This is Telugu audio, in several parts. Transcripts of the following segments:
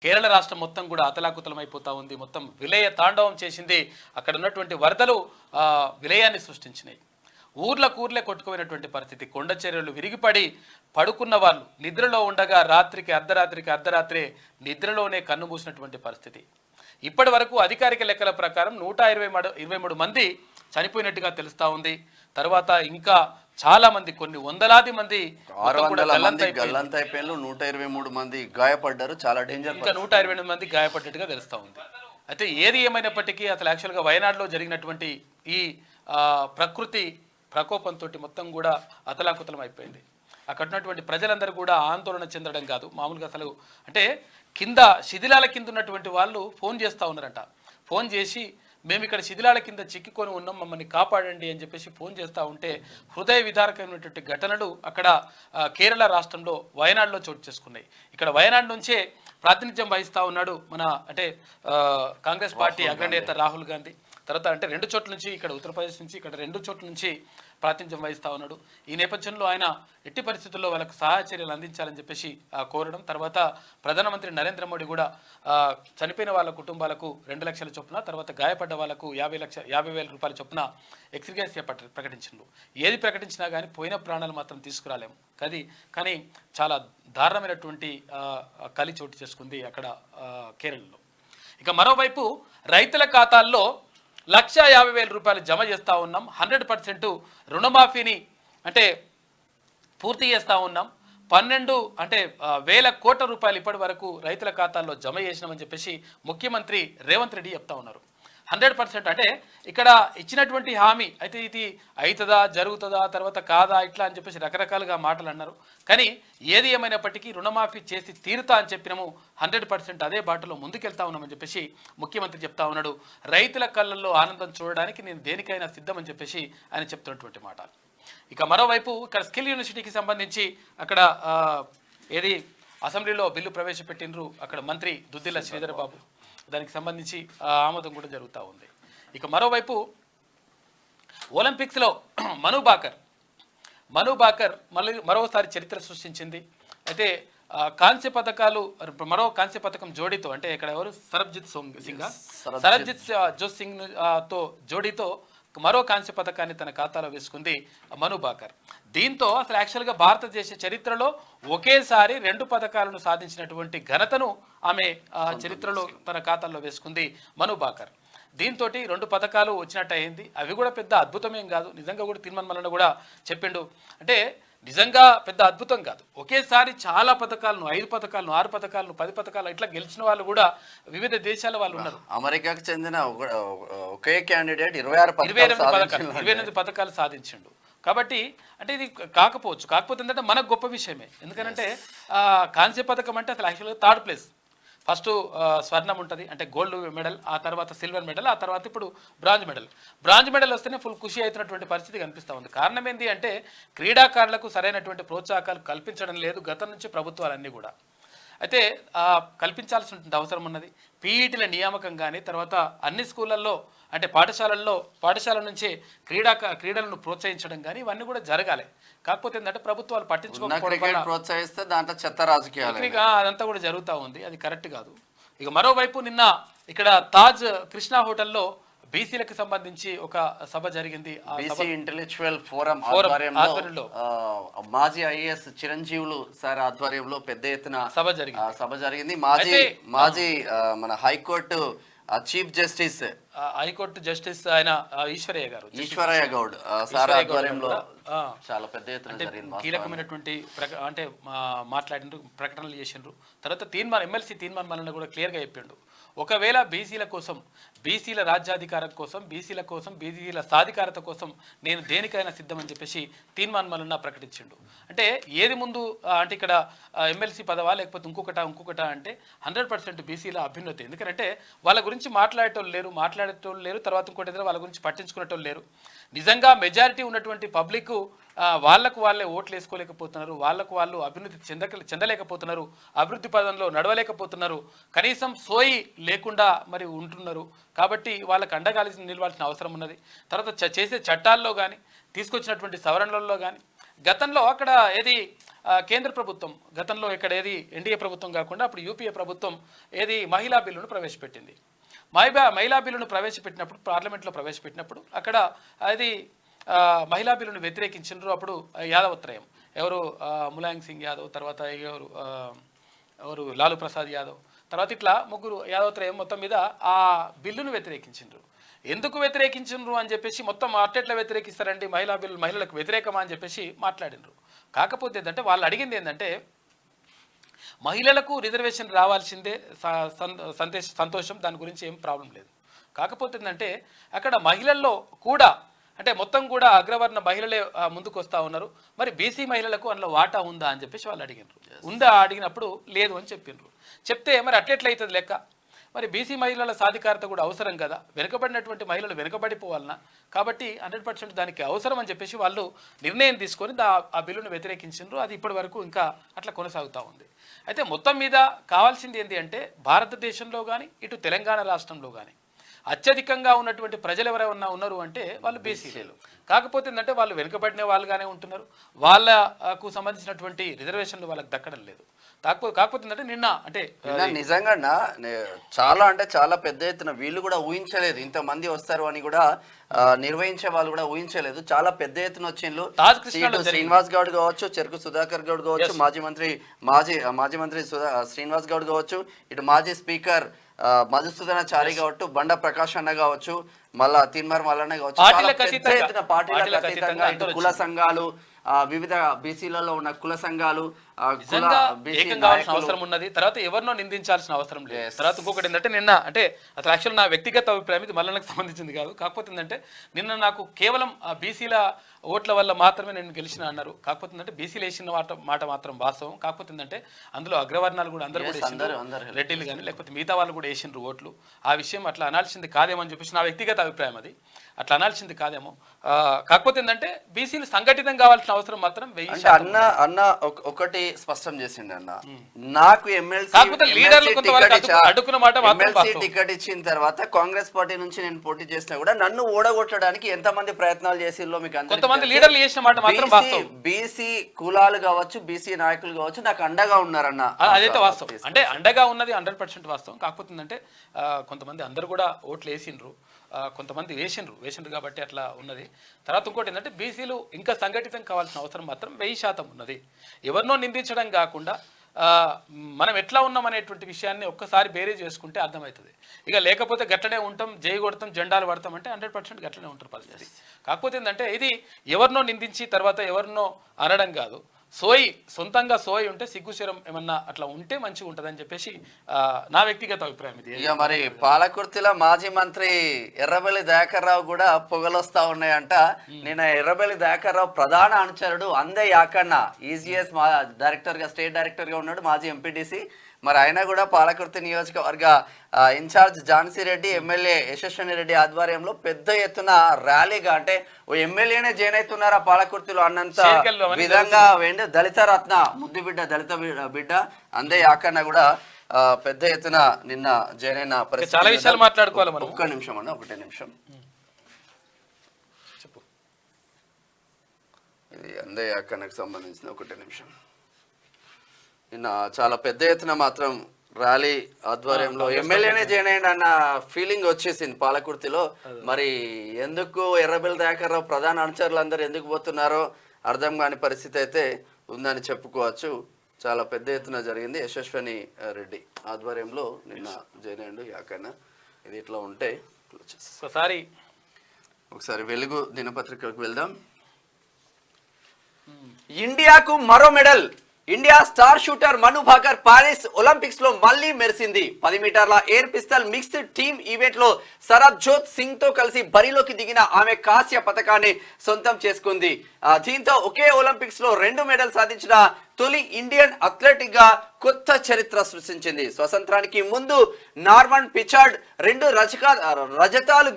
కేరళ రాష్ట్రం మొత్తం కూడా అతలాకుతలమైపోతా ఉంది. మొత్తం విలయ తాండవం చేసింది. అక్కడ ఉన్నటువంటి వరదలు విలయాన్ని సృష్టించినాయి. ఊర్లే కొట్టుకుపోయినటువంటి పరిస్థితి. కొండ చర్యలు విరిగిపడి పడుకున్న వాళ్ళు నిద్రలో ఉండగా అర్ధరాత్రే నిద్రలోనే కన్ను మూసినటువంటి పరిస్థితి. ఇప్పటి వరకు అధికారిక లెక్కల ప్రకారం 123 మంది చనిపోయినట్టుగా తెలుస్తా ఉంది. తర్వాత ఇంకా చాలా మంది, కొన్ని వందలాది మంది, 123 మంది గాయపడ్డారు. చాలా డేంజర్. ఇంకా 128 మంది గాయపడ్డట్టుగా తెలుస్తా ఉంది. అయితే ఏది ఏమైనప్పటికీ అసలు యాక్చువల్గా వయనాడులో జరిగినటువంటి ఈ ప్రకృతి ప్రకోపంతో మొత్తం కూడా అతలాకుతలం అయిపోయింది. అక్కడ ఉన్నటువంటి ప్రజలందరూ కూడా ఆందోళన చెందడం కాదు, మామూలుగా అసలు అంటే కింద శిథిలాల కింద ఉన్నటువంటి వాళ్ళు ఫోన్ చేస్తూ ఉన్నారంట. ఫోన్ చేసి మేము ఇక్కడ శిథిలాల కింద చిక్కుకొని ఉన్నాం, మమ్మల్ని కాపాడండి అని చెప్పేసి ఫోన్ చేస్తూ ఉంటే హృదయ విదారకమైనటువంటి ఘటనలు అక్కడ కేరళ రాష్ట్రంలో వయనాడులో చోటు చేసుకున్నాయి. ఇక్కడ వయనాడు నుంచే ప్రాతినిధ్యం వహిస్తూ ఉన్నాడు మన అంటే కాంగ్రెస్ పార్టీ అగ్రనేత రాహుల్ గాంధీ. తర్వాత అంటే 2 చోట్ల నుంచి, ఇక్కడ ఉత్తరప్రదేశ్ నుంచి, ఇక్కడ 2 చోట్ల నుంచి ప్రాతినిధ్యం వహిస్తూ ఉన్నాడు. ఈ నేపథ్యంలో ఆయన ఎట్టి పరిస్థితుల్లో వాళ్ళకు సహాయ చర్యలు అందించాలని చెప్పేసి కోరడం. తర్వాత ప్రధానమంత్రి నరేంద్ర మోడీ కూడా చనిపోయిన వాళ్ళ కుటుంబాలకు 2 లక్షల చొప్పున, తర్వాత గాయపడ్డ వాళ్ళకు 50,000 రూపాయల చొప్పున ఎక్స్గ్రేషియా ప్రకటించారు. ఏది ప్రకటించినా కానీ పోయిన ప్రాణాలు మాత్రం తీసుకురాలేము. కానీ చాలా దారుణమైనటువంటి కలి చోటు చేసుకుంది అక్కడ కేరళలో. ఇక మరోవైపు రైతుల ఖాతాల్లో 1,50,000 రూపాయలు జమ చేస్తూ ఉన్నాం. 100% రుణమాఫీని అంటే పూర్తి చేస్తూ ఉన్నాం. 12,000 కోట్ల రూపాయలు ఇప్పటి వరకు రైతుల ఖాతాల్లో జమ చేసినామని చెప్పేసి ముఖ్యమంత్రి రేవంత్ రెడ్డి చెప్తా ఉన్నారు. 100% అంటే ఇక్కడ ఇచ్చినటువంటి హామీ అయితే ఇది అవుతుందా, జరుగుతుందా, తర్వాత కాదా, ఇట్లా అని చెప్పేసి రకరకాలుగా మాటలు అన్నారు. కానీ ఏది ఏమైనప్పటికీ రుణమాఫీ చేసి తీరుతా అని చెప్పినాము. 100% అదే బాటలో ముందుకెళ్తా ఉన్నామని చెప్పేసి ముఖ్యమంత్రి చెప్తా ఉన్నాడు. రైతుల కళ్ళల్లో ఆనందం చూడడానికి నేను దేనికైనా సిద్ధమని చెప్పేసి ఆయన చెప్తున్నటువంటి మాట. ఇక మరోవైపు ఇక్కడ స్కిల్ యూనివర్సిటీకి సంబంధించి అక్కడ ఏది అసెంబ్లీలో బిల్లు ప్రవేశపెట్టినరు అక్కడ మంత్రి దుద్దిల్ల శ్రీధర్ బాబు. దానికి సంబంధించి ఆమోదం కూడా జరుగుతూ ఉంది. ఇక మరోవైపు ఒలింపిక్స్లో మను బాకర్ మరోసారి చరిత్ర సృష్టించింది. అయితే మరో కాంస్య పథకం జోడీతో, అంటే ఇక్కడ ఎవరు సరబ్జిత్ సింగ్ తో జోడీతో మరో కాంస్య పథకాన్ని తన ఖాతాలో వేసుకుంది మను బాకర్. దీంతో అసలు యాక్చువల్గా భారతదేశ చరిత్రలో ఒకేసారి 2 పథకాలను సాధించినటువంటి ఘనతను ఆమె చరిత్రలో తన ఖాతాలో వేసుకుంది మను బాకర్. దీంతో 2 పథకాలు వచ్చినట్టు అయింది. అవి కూడా పెద్ద అద్భుతమేం కాదు. నిజంగా కూడా తీర్మాన్ మల్లన్న కూడా చెప్పిండు. అంటే నిజంగా పెద్ద అద్భుతం కాదు. ఒకేసారి చాలా పథకాలను, 5 పథకాలను, 6 పథకాలను, 10 పథకాలు ఇట్లా గెలిచిన వాళ్ళు కూడా వివిధ దేశాల వాళ్ళు ఉన్నారు. అమెరికాకు చెందిన ఒకే క్యాండిడేట్ 28 పథకాలు సాధించిండు. కాబట్టి అంటే ఇది కాకపోతే ఏంటంటే మనకు గొప్ప విషయమే. ఎందుకంటే కాంస్య పథకం అంటే అసలు యాక్చువల్గా 3rd ప్లేస్. ఫస్ట్ స్వర్ణం ఉంటుంది, అంటే గోల్డ్ మెడల్, ఆ తర్వాత సిల్వర్ మెడల్, ఆ తర్వాత ఇప్పుడు బ్రాంజ్ మెడల్ వస్తేనే ఫుల్ ఖుషి అవుతున్నటువంటి పరిస్థితి కనిపిస్తూ ఉంది. కారణం ఏంటి అంటే క్రీడాకారులకు సరైనటువంటి ప్రోత్సాహకాలు కల్పించడం లేదు గతం నుంచి ప్రభుత్వాలన్నీ కూడా. అయితే కల్పించాల్సిన అవసరం ఉన్నది. పీఈటీల నియామకం కానీ, తర్వాత అన్ని స్కూళ్ళల్లో అంటే పాఠశాల నుంచే క్రీడలను ప్రోత్సహించడం కానీ ఇవన్నీ కూడా జరగాలి. కాకపోతే ఏంటంటే ప్రభుత్వాలు పట్టించుకోకపోవడం, ప్రోత్సహిస్తే దాంట్లో చెత్త రాజకీయాలు అదంతా కూడా జరుగుతూ ఉంది. అది కరెక్ట్ కాదు. ఇక మరోవైపు నిన్న ఇక్కడ తాజ్ కృష్ణా హోటల్లో బీసీలకు సంబంధించి ఒక సభ జరిగింది. ఇంటెలెక్చువల్ ఫోరం ఆధ్వర్యంలో మాజీ ఐఏఎస్ చిరంజీవులు సార్ ఆధ్వర్యంలో పెద్ద ఎత్తున సభ జరిగింది. మాజీ మన high court chief justice high court justice ఆయన ఈశ్వరయ్య గౌడ్ సార్ ఆధ్వర్యంలో చాలా పెద్ద ఎత్తున కీలకమైనటువంటి అంటే మాట్లాడినారు, ప్రకటనలు చేసిండ్రు. తర్వాత ఎమ్మెల్సీ తీర్మాన్ మల్లన్న కూడా క్లియర్గా చెప్పిండు. ఒకవేళ బీసీల కోసం, బీసీల రాజ్యాధికారం కోసం, బీసీల సాధికారత కోసం నేను దేనికైనా సిద్ధమని చెప్పేసి తీర్మాన్ మల్లన్న ప్రకటించిండు. అంటే ఏది ముందు అంటే ఇక్కడ ఎమ్మెల్సీ పదవా లేకపోతే ఇంకొకట అంటే 100% బీసీల అభ్యున్నతి. ఎందుకంటే వాళ్ళ గురించి మాట్లాడేటోళ్ళు లేరు, తర్వాత ఇంకోటి వాళ్ళ గురించి పట్టించుకునేటోళ్ళు లేరు. నిజంగా మెజారిటీ ఉన్నటువంటి పబ్లిక్ వాళ్ళకు వాళ్ళే ఓట్లు వేసుకోలేకపోతున్నారు, వాళ్ళకు వాళ్ళు అభివృద్ధి చెందలేకపోతున్నారు, అభివృద్ధి పదంలో నడవలేకపోతున్నారు, కనీసం సోయి లేకుండా మరి ఉంటున్నారు. కాబట్టి వాళ్ళకు అండగా నిలవాల్సిన అవసరం ఉన్నది. తర్వాత చేసే చట్టాల్లో కానీ, తీసుకొచ్చినటువంటి సవరణలలో కానీ, గతంలో అక్కడ ఏది కేంద్ర ప్రభుత్వం గతంలో ఇక్కడ ఏది ఎన్డీఏ ప్రభుత్వం కాకుండా అప్పుడు యూపీఏ ప్రభుత్వం ఏది మహిళా బిల్లును ప్రవేశపెట్టింది. మహిళా బిల్లును ప్రవేశపెట్టినప్పుడు పార్లమెంట్లో ప్రవేశపెట్టినప్పుడు అక్కడ అది మహిళా బిల్లును వ్యతిరేకించినారు. అప్పుడు యాదవత్రయం ఎవరు ములాయం సింగ్ యాదవ్, తర్వాత ఎవరు లాలూ ప్రసాద్ యాదవ్, తర్వాత ఇట్లా ముగ్గురు యాదవత్రయం మొత్తం మీద ఆ బిల్లును వ్యతిరేకించిండ్రు. ఎందుకు వ్యతిరేకించిండ్రు అని చెప్పేసి మొత్తం అట్టెట్లా వ్యతిరేకిస్తారండి, మహిళలకు వ్యతిరేకమా అని చెప్పేసి మాట్లాడినరు. కాకపోతే ఏంటంటే వాళ్ళు అడిగింది ఏంటంటే మహిళలకు రిజర్వేషన్ రావాల్సిందే, సంతోషం, దాని గురించి ఏం ప్రాబ్లం లేదు. కాకపోతే ఏంటంటే అక్కడ మహిళల్లో కూడా అంటే మొత్తం కూడా అగ్రవర్ణ మహిళలే ముందుకు వస్తూ ఉన్నారు. మరి బీసీ మహిళలకు అందులో వాటా ఉందా అని చెప్పేసి వాళ్ళు అడిగినారు. ఉందా అడిగినప్పుడు లేదు అని చెప్పిండ్రు. చెప్తే మరి అట్లెట్లయితుంది లెక్క, మరి బీసీ మహిళల సాధికారత కూడా అవసరం కదా, వెనుకబడినటువంటి మహిళలు వెనుకబడిపోవాలన్నా, కాబట్టి 100% దానికి అవసరం అని చెప్పేసి వాళ్ళు నిర్ణయం తీసుకొని ఆ బిల్లును వ్యతిరేకించారు. అది ఇప్పటి వరకు ఇంకా అట్లా కొనసాగుతూ ఉంది. అయితే మొత్తం మీద కావాల్సింది ఏంటి అంటే భారతదేశంలో కానీ ఇటు తెలంగాణ రాష్ట్రంలో కానీ అత్యధికంగా ఉన్నటువంటి ప్రజలు ఎవరైనా ఉన్నారు అంటే వాళ్ళు బీసీలు. కాకపోతే ఏంటంటే వాళ్ళు వెనుకబడిన వాళ్ళుగానే ఉంటున్నారు, వాళ్ళకు సంబంధించినటువంటి రిజర్వేషన్లు వాళ్ళకి దక్కడం లేదు. కాకపోతే ఏంటంటే నిన్న నిజంగా చాలా అంటే చాలా పెద్ద ఎత్తున వీళ్ళు కూడా ఊహించలేదు ఇంతమంది వస్తారు అని కూడా, నిర్వహించే వాళ్ళు కూడా ఊహించలేదు. చాలా పెద్ద ఎత్తున వచ్చిండ్రు. శ్రీనివాస్ గౌడ్ కావచ్చు, చెరుకు సుధాకర్ గౌడ్ కావచ్చు, మాజీ మంత్రి శ్రీనివాస్ గౌడ్ కావచ్చు, ఇటు మాజీ స్పీకర్ మధుసూదనాచారి కావచ్చు, బండ ప్రకాష్ అన్న కావచ్చు, మళ్ళా తిన్మర్ మల్లన్న కావచ్చు, పార్టీలకు అతీతంగా కుల సంఘాలు, వివిధ బీసీలలో ఉన్న కుల సంఘాలు అవసరం ఉన్నది. తర్వాత ఎవరినో నిందించాల్సిన అవసరం లేదు. తర్వాత ఇంకొకటి ఏంటంటే నిన్న అంటే అసలు యాక్చువల్ నా వ్యక్తిగత అభిప్రాయం, ఇది మల్లన్నకు సంబంధించింది కాదు. కాకపోతే ఏంటంటే నిన్న నాకు కేవలం బీసీల ఓట్ల వల్ల మాత్రమే నేను గెలిచిన అన్నారు. కాకపోతే ఏంటంటే బీసీలు వేసిన మాట మాత్రం వాస్తవం. కాకపోతే ఏంటంటే అందులో అగ్రవర్ణాలు కూడా అందరూ కూడా రెడ్డిలు కానీ లేకపోతే మిగతా వాళ్ళు కూడా వేసిండ్రు ఓట్లు. ఆ విషయం అట్లా అనాల్సింది కాదేమో అని చెప్పేసి నా వ్యక్తిగత అభిప్రాయం, అది అట్లా అనాల్సింది కాదేమో. కాకపోతే ఏంటంటే బీసీలు సంఘటితం కావాల్సిన అవసరం మాత్రం అన్న ఒకటి స్పష్టం చేసిండు అన్న, నాకు ఎమ్మెల్సీ టికెట్ ఇచ్చిన తర్వాత కాంగ్రెస్ పార్టీ నుంచి నేను పోటీ చేసినా కూడా నన్ను ఓడగొట్టడానికి ఎంతమంది ప్రయత్నాలు చేసిందో మీకు బీసీ కులాలు కావచ్చు, బీసీ నాయకులు కావచ్చు నాకు అండగా ఉన్నారన్న. అదైతే వాస్తవం, అంటే అండగా ఉన్నది 100% వాస్తవం. కాకపోతే ఏంటంటే కొంతమంది అందరు కూడా ఓట్లు వేసిండ్రు, కొంతమంది వేసిండ్రు కాబట్టి అట్లా ఉన్నది. తర్వాత ఇంకోటి ఏంటంటే బీసీలు ఇంకా సంఘటితం కావాల్సిన అవసరం మాత్రం 1000% ఉన్నది. ఎవరినో నిందించడం కాకుండా మనం ఎట్లా ఉన్నాం అనేటువంటి విషయాన్ని ఒక్కసారి బేరీ చేసుకుంటే అర్థమవుతుంది. ఇక లేకపోతే గట్లనే ఉంటాం, జై కొడతాం, జెండాలు పడతాం అంటే 100% గట్లనే ఉంటారు పరిస్థితి. కాకపోతే ఏంటంటే ఇది ఎవరినో నిందించి తర్వాత ఎవరినో అనడం కాదు, సొంతంగా సోయి ఉంటే సిగ్గుశరం ఏమన్నా అట్లా ఉంటే మంచిగా ఉంటుందని చెప్పేసి నా వ్యక్తిగత అభిప్రాయం ఇది. ఇక మరి పాలకుర్తిలో మాజీ మంత్రి ఎర్రబెల్లి దయాకర్ రావు కూడా పొగలొస్తా ఉన్నాయంట. నేను ఎర్రబెల్లి దయాకర్ రావు ప్రధాన అనుచరుడు అందే యాకన్న, ఈజీఎస్ స్టేట్ డైరెక్టర్ గా ఉన్నాడు, మాజీ ఎంపీటీసీ. మరి ఆయన కూడా పాలకుర్తి నియోజకవర్గ ఇన్ఛార్జ్ ఝాన్సీ రెడ్డి, ఎమ్మెల్యే యశస్విని రెడ్డి ఆధ్వర్యంలో పెద్ద ఎత్తున ర్యాలీగా, అంటే ఓ ఎమ్మెల్యేనే జైన్ అవుతున్నారా పాలకుర్తిలో అన్నంత విధంగా దళిత రత్న ముద్దు బిడ్డ, దళిత బిడ్డ అందే యాకన్న కూడా పెద్ద ఎత్తున నిన్న జైన్ అయిన పరిస్థితి. చాలా విషయాలు మాట్లాడుకోవాలి మనం. ఒక్క నిమిషం అన్న, ఒకటే నిమిషం. ఇది అందే యాకన్నకు సంబంధించిన ఒకటే నిమిషం. నిన్న చాలా పెద్ద ఎత్తున మాత్రం ర్యాలీ ఆధ్వర్యంలో ఎమ్మెల్యేనే జాయిన్ అయ్యండి అన్న ఫీలింగ్ వచ్చేసింది పాలకుర్తిలో. మరి ఎందుకు ఎర్రబెల్లి దయాకర్ రావు ప్రధాన అనుచరులు అందరూ ఎందుకు పోతున్నారో అర్థం కాని పరిస్థితి అయితే ఉందని చెప్పుకోవచ్చు. చాలా పెద్ద ఎత్తున జరిగింది. యశస్విని రెడ్డి ఆధ్వర్యంలో నిన్న జాయిన్ అయ్యండు యాకన్న. ఇది ఇట్లా ఉంటే ఒకసారి వెలుగు దినపత్రికకు వెళ్దాం. ఇండియాకు మరో మెడల్. ఇండియా స్టార్ షూటర్ మను భాకర్ పారిస్ ఒలింపిక్స్ లో మళ్లీ మెరిసింది. 10 మీటర్ల ఎయిర్ పిస్తల్ మిక్స్డ్ టీమ్ ఈవెంట్ లో సరబ్జోత్ సింగ్ తో కలిసి బరిలోకి దిగిన ఆమె కాంస్య పతకాన్ని సొంతం చేసుకుంది. దీంతో ఒకే ఒలింపిక్స్ లో 2 మెడల్ సాధించిన తొలి ఇండియన్ అథ్లెటిక్ గా కొత్త చరిత్ర సృష్టించింది. స్వతంత్రానికి ముందు నార్మన్ పిచార్డ్ 2 రజతాలు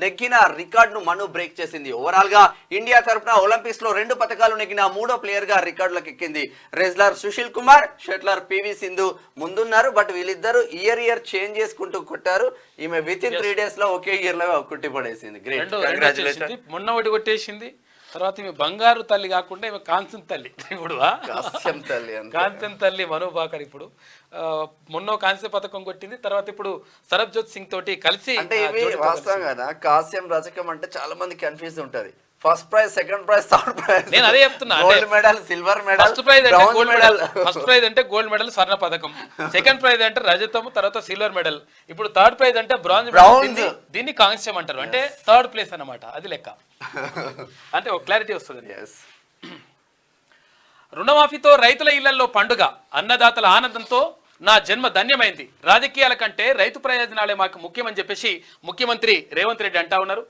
నెగ్గిన రికార్డును మను బ్రేక్ చేసింది. ఓవరాల్ గా ఇండియా తరఫున ఒలింపిక్స్ లో 2 పతకాలు నెగ్గిన 3వ ప్లేయర్ గా రికార్డులకు ఎక్కింది. Wrestler Sushil Kumar, shuttler PV Sindhu ముందున్నారు. బట్ వీళ్ళిద్దరు ఇయర్ చేంజ్ చేసుకుంటూ కొట్టారు. ఈమె విత్ ఇన్ 3 days లో ఒకే ఇయర్ లో కుట్టి పడేసింది. Great, congratulation. మొన్న ఒకటి కొట్టేసింది, తర్వాత ఈమె బంగారు తల్లి కాకుండా ఈమె కాంచన్ తల్లి ఇప్పుడు కాస్యం తల్లి కాంచన్ తల్లి మను భాకర్ ఇప్పుడు మొన్న కాంస్య పథకం కొట్టింది. తర్వాత ఇప్పుడు సరబ్జోత్ సింగ్ తోటి కలిసి అంటే ఇవి వాస్తవం కదా. కాస్యం రజకం అంటే చాలా మంది కన్ఫ్యూజ్ ఉంటది. First prize, second prize, third prize. నేను అదే చెప్తున్నా, gold medal, silver medal, first prize అంటే గోల్డ్ మెడల్, ఫస్ట్ ప్రైజ్ అంటే గోల్డ్ మెడల్ స్వర్ణ పథకం, సెకండ్ ప్రైజ్ అంటే రజతం, తర్వాత సిల్వర్ మెడల్, ఇప్పుడు థర్డ్ ప్రైజ్ అంటే బ్రాంజ్. దీన్ని కాంస్యం అంటారు, అంటే థర్డ్ ప్లేస్ అన్నమాట. అది లెక్క. అంటే ఒక క్లారిటీ వస్తుంది. రుణమాఫీతో రైతుల ఇళ్లలో పండుగ, అన్నదాతల ఆనందంతో నా జన్మ ధన్యమైంది, రాజకీయాల కంటే రైతు ప్రయోజనాలే మాకు ముఖ్యమని చెప్పేసి ముఖ్యమంత్రి రేవంత్ రెడ్డి అంటా ఉన్నారు.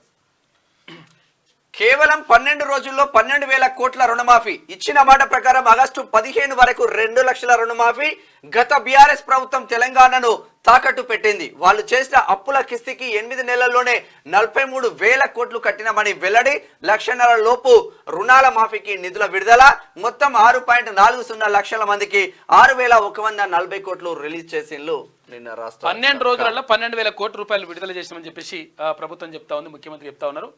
కేవలం 12 రోజుల్లో 12,000 కోట్ల రుణమాఫీ. ఇచ్చిన మాట ప్రకారం ఆగస్టు 15 వరకు 2 లక్షల రుణమాఫీ. గత బీఆర్ఎస్ ప్రభుత్వం తెలంగాణను తాకట్టు పెట్టింది. వాళ్ళు చేసిన అప్పుల కిస్తీకి 8 నెలల్లోనే 43,000 కోట్లు కట్టినామని వెల్లడి. 1.5 లక్షల లోపు రుణాల మాఫీకి నిధుల విడుదల. మొత్తం 6.40 లక్షల మందికి 6,140 కోట్లు రిలీజ్ చేసిండ్రు నిన్న రాష్ట్రం. 12 రోజులలో 12,000 కోట్ల రూపాయలు విడుదల చేసామని చెప్పేసి ప్రభుత్వం చెప్తా ఉంది, ముఖ్యమంత్రి చెప్తా ఉన్నారు.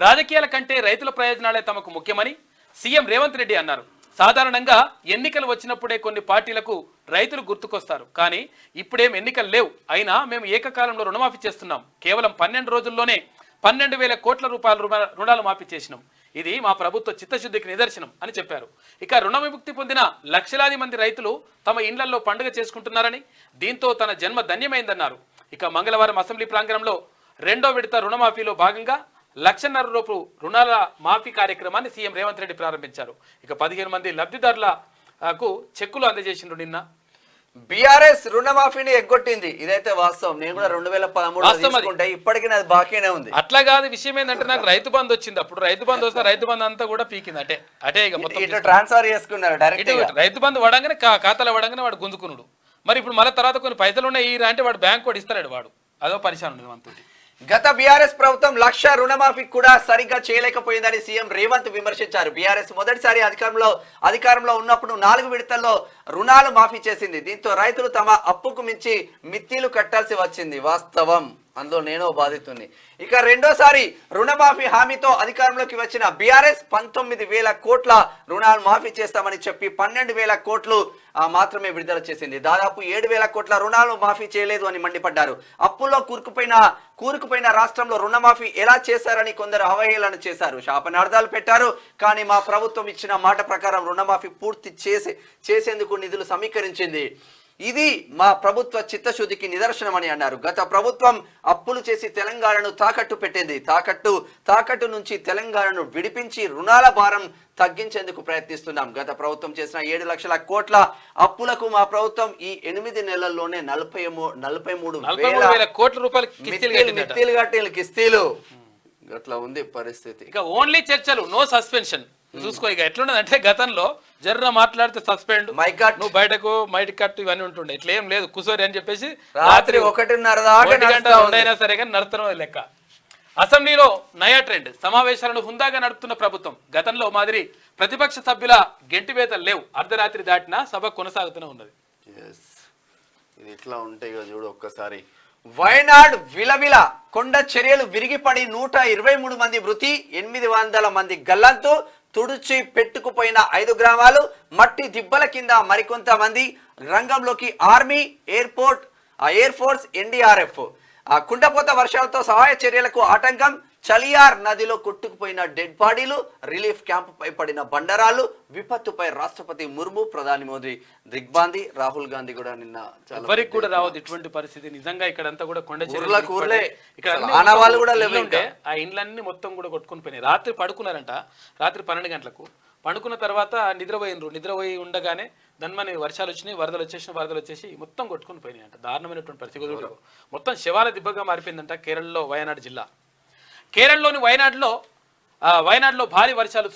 రాజకీయాల కంటే రైతుల ప్రయోజనాలే తమకు ముఖ్యమని సీఎం రేవంత్ రెడ్డి అన్నారు. సాధారణంగా ఎన్నికలు వచ్చినప్పుడే కొన్ని పార్టీలకు రైతులు గుర్తుకొస్తారు, కానీ ఇప్పుడేం ఎన్నికలు లేవు, అయినా మేము ఏకకాలంలో రుణమాఫీ చేస్తున్నాం. కేవలం 12 రోజుల్లోనే 12,000 కోట్ల రూపాయల రుణాలు మాఫీ చేసినాం. ఇది మా ప్రభుత్వ చిత్తశుద్ధికి నిదర్శనం అని చెప్పారు. ఇక రుణ విముక్తి పొందిన లక్షలాది మంది రైతులు తమ ఇండ్లలో పండుగ చేసుకుంటున్నారని, దీంతో తన జన్మ ధన్యమైందన్నారు. ఇక మంగళవారం అసెంబ్లీ ప్రాంగణంలో 2వ విడత రుణమాఫీలో భాగంగా 1.5 లక్షల రూపు రుణాల మాఫీ కార్యక్రమాన్ని సీఎం రేవంత్ రెడ్డి ప్రారంభించారు. ఇక 15 మంది లబ్ధిదారులకు చెక్కులు అందజేసిండ్రు. నిన్న బీఆర్ఎస్ రుణమాఫీని ఎగ్గొట్టింది. ఇదైతే వాస్తవం. నేను కూడా 2013 ఇప్పటికీ అది బాకీనే ఉంది. అట్లా కాదు, విషయం ఏంటంటే నాకు రైతు బంధు వచ్చింది. అప్పుడు రైతు బంధు వస్తే రైతు బంధు అంతా కూడా పీకింది. అటే ఇక మొత్తం ట్రాన్స్ఫర్ చేసుకున్నారు డైరెక్ట్. రైతు బంధు వడంగానే ఖాతాలో వడంగానే వాడు గుంజుకున్నాడు. మరి ఇప్పుడు మళ్ళీ తర్వాత కొన్ని పైసలు ఉన్నాయి అంటే వాడు బ్యాంక్ కూడా ఇస్తాడు. వాడు అదో పరిశాన్ ఉంది మనతోటి. గత బీఆర్ఎస్ ప్రభుత్వం 1 లక్ష రుణమాఫీ కూడా సరిగ్గా చేయలేకపోయిందని సీఎం రేవంత్ విమర్శించారు. బీఆర్ఎస్ మొదటిసారి అధికారంలో ఉన్నప్పుడు 4 విడతల్లో రుణాలు మాఫీ చేసింది. దీంతో రైతులు తమ అప్పుకు మించి మిత్తిలు కట్టాల్సి వచ్చింది. వాస్తవం, అందులో నేను బాధితుని. ఇక రెండోసారి రుణమాఫీ హామీతో అధికారంలోకి వచ్చిన బీఆర్ఎస్ 19,000 కోట్ల రుణాలు మాఫీ చేస్తామని చెప్పి 12,000 కోట్లు మాత్రమే విడుదల చేసింది. దాదాపు 7,000 కోట్ల రుణాలు మాఫీ చేయలేదు అని మండిపడ్డారు. అప్పుల్లో కూరుకుపోయిన రాష్ట్రంలో రుణమాఫీ ఎలా చేశారని కొందరు అవహేళన చేశారు, శాపనార్థాలు పెట్టారు. కానీ మా ప్రభుత్వం ఇచ్చిన మాట ప్రకారం రుణమాఫీ పూర్తి చేసేందుకు నిధులు సమీకరించింది. ఇది మా ప్రభుత్వ చిత్తశుద్ధికి నిదర్శనమని అన్నారు. గత ప్రభుత్వం అప్పులు చేసి తెలంగాణను తాకట్టు పెట్టింది. తాకట్టు నుంచి తెలంగాణను విడిపించి రుణాల భారం తగ్గించేందుకు ప్రయత్నిస్తున్నాం. గత ప్రభుత్వం చేసిన 7 లక్షల కోట్ల అప్పులకు మా ప్రభుత్వం ఈ 8 నెలల్లోనే 43,000 కోట్ల రూపాయలు మిత్తిలు కట్టిన కిస్తీలు. అట్లా ఉంది పరిస్థితి. ఇక ఓన్లీ చర్చలు, నో సస్పెన్షన్. చూసుకో ఇక ఎట్లున్నది అంటే, గతంలో జర్ర మాట్లాడితే సస్పెండ్, నువ్వు బయటకు మైట్ కట్ ఇవన్నీ ఉంటుండే. ఇట్లా ఏం లేదు, కుసోరి అని చెప్పేసి రాత్రి 1:30 దాకా ఉండైనా సరే కానీ నడుతున్న లెక్క. అసెంబ్లీలో నయా ట్రెండ్, సమావేశాలను హుందాగా నడుపుతున్న ప్రభుత్వం. గతంలో మాదిరి ప్రతిపక్ష సభ్యుల గెంటివేతలు లేవు. అర్ధరాత్రి దాటినా సభ కొనసాగుతూనే ఉన్నది. ఇది ఇట్లా ఉంటాయి చూడు ఒక్కసారి. వయనాడ్ విలవిల, కొండ చర్యలు విరిగిపడి 123 మంది మృతి, 800 మంది గల్లంతు. తుడిచి పెట్టుకుపోయిన 5 గ్రామాలు, మట్టి దిబ్బల కింద మరికొంతమంది. రంగంలోకి ఆర్మీ, ఎయిర్ ఫోర్స్, ఎన్డీఆర్ఎఫ్. కుండపోత వర్షాలతో సహాయ చర్యలకు ఆటంకం. చలియార్ నదిలో కొట్టుకుపోయిన డెడ్ బాడీలు, రిలీఫ్ క్యాంపుపై పడిన బండరాలు. విపత్తుపై రాష్ట్రపతి ముర్ము, ప్రధాని మోదీ దిగ్బాంది, రాహుల్ గాంధీ కూడా నిన్న ఎవరికి కూడా రావద్దు ఇటువంటి పరిస్థితి. నిజంగా ఇక్కడంతా కూడా కొండ ఇక్కడ ఆనవాళ్ళు కూడా లేవుంటే ఆ ఇండ్లన్నీ మొత్తం కూడా కొట్టుకుని పోయినాయి. రాత్రి పడుకున్నారంట. రాత్రి 12 గంటలకు పండుకున్న తర్వాత నిద్రపోయి ఉండగానే దన్మని వర్షాలు వచ్చినాయి, వరదలు వచ్చేసి మొత్తం కొట్టుకుని పోయినాయి అంట. దారుణమైనటువంటి పరిస్థితి. మొత్తం శవాల దిబ్బగా మారిపోయిందంట కేరళలో వయనాడ్ జిల్లా. కేరళలోని వయనాడ్లో భారీ వర్షాలు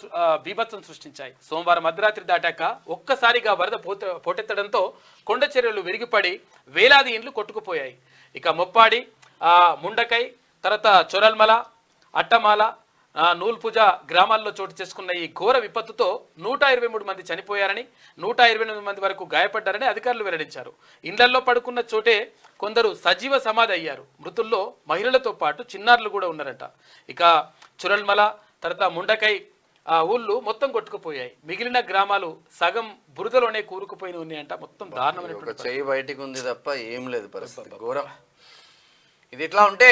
బీభత్సం సృష్టించాయి. సోమవారం అర్ధరాత్రి దాటాక ఒక్కసారిగా వరద పోటెత్తడంతో కొండ చర్యలు విరిగిపడి వేలాది ఇండ్లు కొట్టుకుపోయాయి. ఇక మొప్పాడి, ముండకై, తర్వాత చొరల్మల, అట్టమాల, నూల్పుజ గ్రామాల్లో చోటు చేసుకున్న ఈ ఘోర విపత్తుతో 123 మంది చనిపోయారని, 128 మంది వరకు గాయపడ్డారని అధికారులు వెల్లడించారు. ఇండ్లల్లో పడుకున్న చోటే కొందరు సజీవ సమాధి అయ్యారు. మృతుల్లో మహిళలతో పాటు చిన్నారులు కూడా ఉన్నారట. ఇక చురల్మల, తర్వాత ముండకై, ఊళ్ళు మొత్తం కొట్టుకుపోయాయి. మిగిలిన గ్రామాలు సగం బురదలోనే కూరుకుపోయిన ఉన్నాయంట. మొత్తం దారుణమైనటువంటి చెయ్యి బయటికి ఉంది తప్ప ఏం లేదు పరిస్థితి, ఘోరం. ఇది ఇట్లా ఉంటే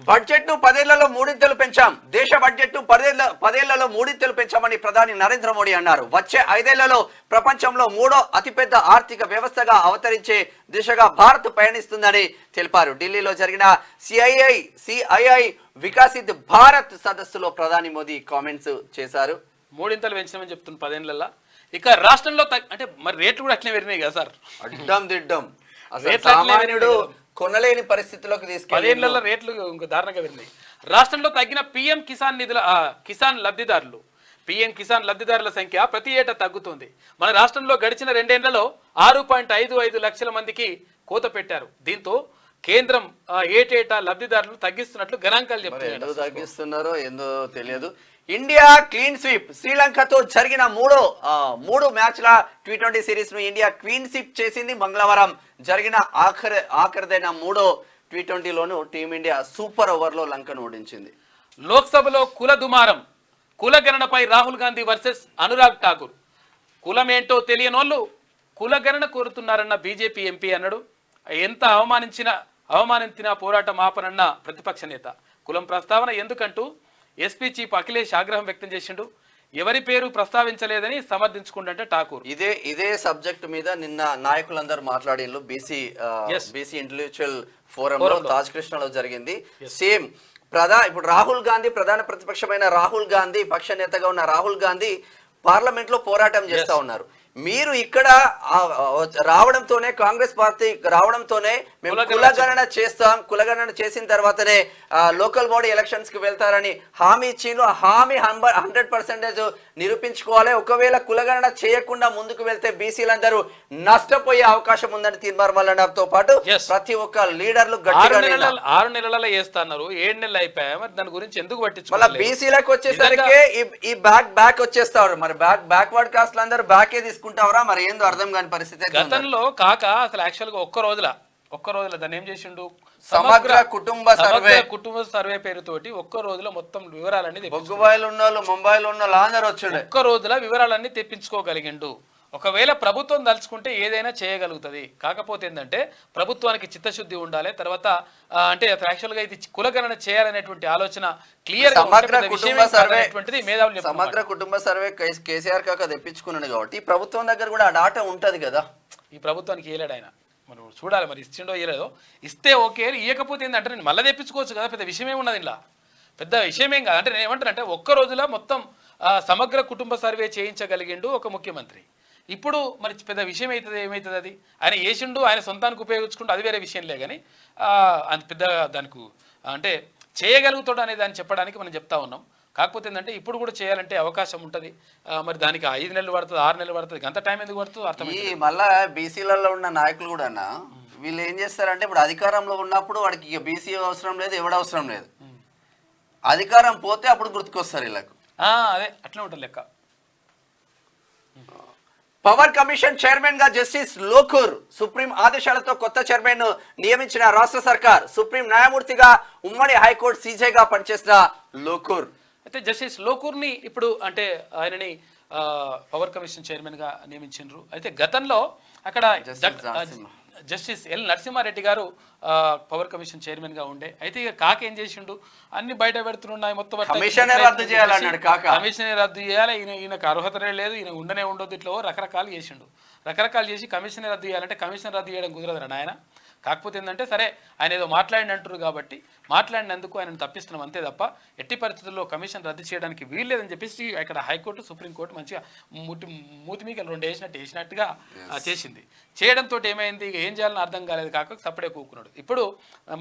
బడ్జెట్ ను 10 ఏళ్లలో 3 పెంచాం. దేశ బడ్జెట్ ను 10 ఏళ్లలో 3 పెంచామని ప్రధాని నరేంద్ర మోడీ అన్నారు. వచ్చే 5 ఏళ్లలో ప్రపంచంలో 3వ అతిపెద్ద ఆర్థిక వ్యవస్థగా అవతరించే దిశగా భారత్ పయనిస్తుందని తెలిపారు. ఢిల్లీలో జరిగిన సిఐఐ వికసిత్ భారత్ సదస్సులో ప్రధాని మోదీ కామెంట్స్ చేశారు. 3 పెంచినామని చెప్తున్న 10 ఏళ్లలో. ఇక రాష్ట్రంలో అంటే మరి రేట్లు కూడా అట్లే పెరిగినాయి కదా సార్, అడ్డం దిడ్డం. అసలు సామాన్యుడు కొనలేని పరిస్థితిలోకి తీసుకెళ్ళి 10 ఏళ్లలో రేట్లు ఇంకా దారుణంగా పెరిగినాయి. రాష్ట్రంలో తగ్గిన పీఎం కిసాన్ నిధుల పీఎం కిసాన్ లబ్ధిదారుల సంఖ్య ప్రతి ఏటా తగ్గుతుంది. మన రాష్ట్రంలో గడిచిన 2 ఏళ్లలో 6.55 లక్షల మందికి కోత పెట్టారు. దీంతో కేంద్రం ఏటేటా లబ్ధిదారులను తగ్గిస్తున్నట్లు గణాంకాలు చెప్తున్నారు. ఎందుకు తగ్గిస్తున్నారో ఏందో తెలియదు. India clean sweep. శ్రీలంకతో జరిగిన మూడు మ్యాచ్ల T20 సిరీస్ ను ఇండియా క్లీన్ స్వీప్ చేసింది. మంగళవారం జరిగిన ఆఖరిదైన 3వ T20లోను టీమిండియా సూపర్ ఓవర్లో లంకను ఓడించింది. లోక్సభలో కుల దుమారం. కులగణనపై రాహుల్ గాంధీ వర్సెస్ అనురాగ్ ఠాకూర్. కులమేంటో తెలియనోళ్ళు కులగణన కోరుతున్నారన్న బీజేపీ ఎంపీ అన్నాడు. ఎంత అవమానించిన పోరాటం ఆపనన్న ప్రతిపక్ష నేత. కులం ప్రస్తావన ఎందుకంటూ ఎస్పీ చీఫ్ అఖిలేష్ ఆగ్రహం వ్యక్తం చేసిండు. ఎవరి పేరు ప్రస్తావించలేదని సమర్థించుకుంటే ఠాకూర్. ఇదే సబ్జెక్ట్ మీద నిన్న నాయకులందరూ మాట్లాడిండ్రు. బీసీ ఇంటెలెక్చువల్ ఫోరంలో తాజ్ కృష్ణలో జరిగింది. సేమ్ ఇప్పుడు రాహుల్ గాంధీ, ప్రధాన ప్రతిపక్షమైన రాహుల్ గాంధీ, పక్ష నేతగా ఉన్న రాహుల్ గాంధీ పార్లమెంట్ లో పోరాటం చేస్తా ఉన్నారు. మీరు ఇక్కడ రావడంతోనే, కాంగ్రెస్ పార్టీ రావడంతోనే మేము కులగణన చేస్తాం, కులగణన చేసిన తర్వాతనే లోకల్ బాడీ ఎలక్షన్స్ కి వెళ్తారని హామీ ఇచ్చిండ్రు. ఆ హామీ 100% నిరూపించుకోవాలి. ఒకవేళ కులగణన చేయకుండా ముందుకు వెళ్తే బీసీలందరూ నష్టపోయే అవకాశం ఉందని తీర్మార్మలతో పాటు ప్రతి ఒక్క లీడర్లు 6 నెలలలో చేస్తున్నారు. 7 నెలలు అయిపోయాయి. మరి దాని గురించి ఎందుకు పట్టించుకోవాలి? బీసీలకు వచ్చేసరికి ఈ బ్యాక్ వచ్చేస్తారు. మరి బ్యాక్వర్డ్ కాస్ట్ అందరూ బ్యాకే తీసుకుంటావరా? మరి ఏందో అర్థం కాని పరిస్థితి. గతంలో కాక అసలు యాక్చువల్ గా ఒక్క రోజుల దాన్ని ఏం చేసిండు, సమగ్ర కుటుంబ సర్వే పేరుతోటి ఒక్క రోజులో మొత్తం వివరాలన్నీ, బొగ్గుబాయిలు ఉన్న వాళ్ళు, ముంబైలో ఉన్న వాళ్ళు అందరూ వచ్చాడు. ఒక్క రోజుల వివరాలన్నీ తెప్పించుకోగలిగిండు. ఒకవేళ ప్రభుత్వం తలుచుకుంటే ఏదైనా చేయగలుగుతుంది. కాకపోతే ఏంటంటే ప్రభుత్వానికి చిత్తశుద్ధి ఉండాలి. తర్వాత అంటే యాక్చువల్ గా ఇది కులగణన చేయాలనేటువంటి ఆలోచన క్లియర్. సమగ్ర కుటుంబ సర్వే కేసీఆర్ కాక తెప్పించుకున్నాడు కాబట్టి ప్రభుత్వం దగ్గర కూడా ఆ డాటా ఉంటది కదా. ఈ ప్రభుత్వానికి ఏలాడు ఆయన, మనం చూడాలి మరి ఇచ్చిండో ఇయ్యలేదో. ఇస్తే ఓకే, ఇవ్వకపోతే ఏంటంటే నేను మళ్ళీ తెప్పించుకోవచ్చు కదా. పెద్ద విషయం ఏమున్నది ఇలా, పెద్ద విషయమేం కాదు. అంటే నేను ఏమంటానంటే ఒక్క రోజులో మొత్తం సమగ్ర కుటుంబ సర్వే చేయించగలిగిండు ఒక ముఖ్యమంత్రి. ఇప్పుడు మరి పెద్ద విషయం ఏమవుతుంది అది? ఆయన చేసిండు, ఆయన సొంతానికి ఉపయోగించుకుంటూ, అది వేరే విషయంలే. కానీ అంత పెద్ద దానికి అంటే చేయగలుగుతాడు అనే దాన్ని చెప్పడానికి మనం చెప్తా ఉన్నాం. కాకపోతే ఏంటంటే ఇప్పుడు కూడా చేయాలంటే అవకాశం ఉంటుంది. మరి దానికి 5 నెలలు పడుతుంది, 6 నెలలు పడుతుంది. గంత టైం ఎందుకు పడుతుంది అర్థం. మళ్ళా బీసీలలో ఉన్న నాయకులు కూడా వీళ్ళు ఏం చేస్తారంటే ఇప్పుడు అధికారంలో ఉన్నప్పుడు వాడికి ఇక బీసీ అవసరం లేదు, ఎవడ అవసరం లేదు. అధికారం పోతే అప్పుడు గుర్తుకొస్తారు వీళ్ళకు. అదే అట్లా ఉంటుంది లెక్క. పవర్ కమిషన్ చైర్మన్ గా జస్టిస్ లోకూర్. సుప్రీం ఆదేశాలతో కొత్త చైర్మన్ ను నియమించిన రాష్ట్ర సర్కార్. సుప్రీం న్యాయమూర్తిగా ఉమ్మడి హైకోర్టు సీజేగా పనిచేసిన లోకూర్. అయితే జస్టిస్ లోకూర్ని ఇప్పుడు అంటే ఆయనని పవర్ కమిషన్ చైర్మన్ గా నియమించారు. అయితే గతంలో అక్కడ జస్టిస్ ఎల్ నరసింహారెడ్డి గారు పవర్ కమిషన్ చైర్మన్ గా ఉండే. అయితే ఇక కాక ఏం చేసిండు, అన్ని బయట పెడుతున్నాయి. మొత్తం కమిషనే రద్దు చేయాలి, ఈయనకు అర్హత లేదు, ఈయన ఉండనే ఉండొద్దు, ఇట్లా రకరకాలు చేసి కమిషనే రద్దు చేయాలంటే కమిషన్ రద్దు చేయడం కుదరదు నాయన. కాకపోతే ఏంటంటే సరే ఆయన ఏదో మాట్లాడినంటారు కాబట్టి మాట్లాడినందుకు ఆయనను తప్పిస్తున్నాం అంతే తప్ప ఎట్టి పరిస్థితుల్లో కమిషన్ రద్దు చేయడానికి వీల్లేదని చెప్పేసి ఇక్కడ హైకోర్టు, సుప్రీంకోర్టు మంచిగా మూతిమీక 2 వేసినట్టుగా చేసింది. చేయడంతో ఏమైంది, ఏం చేయాలని అర్థం కాలేదు. కాక సపడే కూకున్నాడు. ఇప్పుడు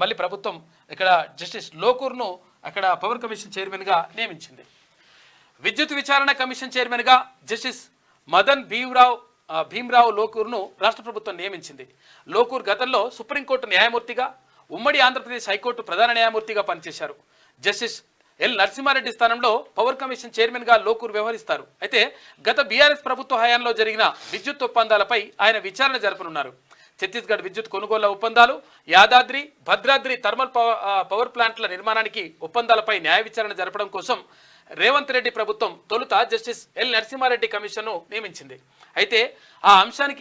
మళ్ళీ ప్రభుత్వం ఇక్కడ జస్టిస్ లోకూర్ను అక్కడ పవర్ కమిషన్ చైర్మన్గా నియమించింది. విద్యుత్ విచారణ కమిషన్ చైర్మన్గా జస్టిస్ మదన్ భీమ్రావ్ లోకూర్ను రాష్ట్ర ప్రభుత్వం నియమించింది. లోకూర్ గతంలో సుప్రీంకోర్టు న్యాయమూర్తిగా, ఉమ్మడి ఆంధ్రప్రదేశ్ హైకోర్టు ప్రధాన న్యాయమూర్తిగా పనిచేశారు. జస్టిస్ ఎల్ నరసింహారెడ్డి స్థానంలో పవర్ కమిషన్ చైర్మన్ గా లోకూర్ వ్యవహరిస్తారు. అయితే గత బీఆర్ఎస్ ప్రభుత్వ హయాంలో జరిగిన విద్యుత్ ఒప్పందాలపై ఆయన విచారణ జరపనున్నారు. ఛత్తీస్గఢ్ విద్యుత్ కొనుగోళ్ల ఒప్పందాలు, యాదాద్రి భద్రాద్రి థర్మల్ పవర్ ప్లాంట్ల నిర్మాణానికి ఒప్పందాలపై న్యాయ విచారణ జరపడం కోసం రేవంత్ రెడ్డి ప్రభుత్వం తొలుత జస్టిస్ ఎల్ నరసింహారెడ్డి కమిషన్ను నియమించింది. అయితే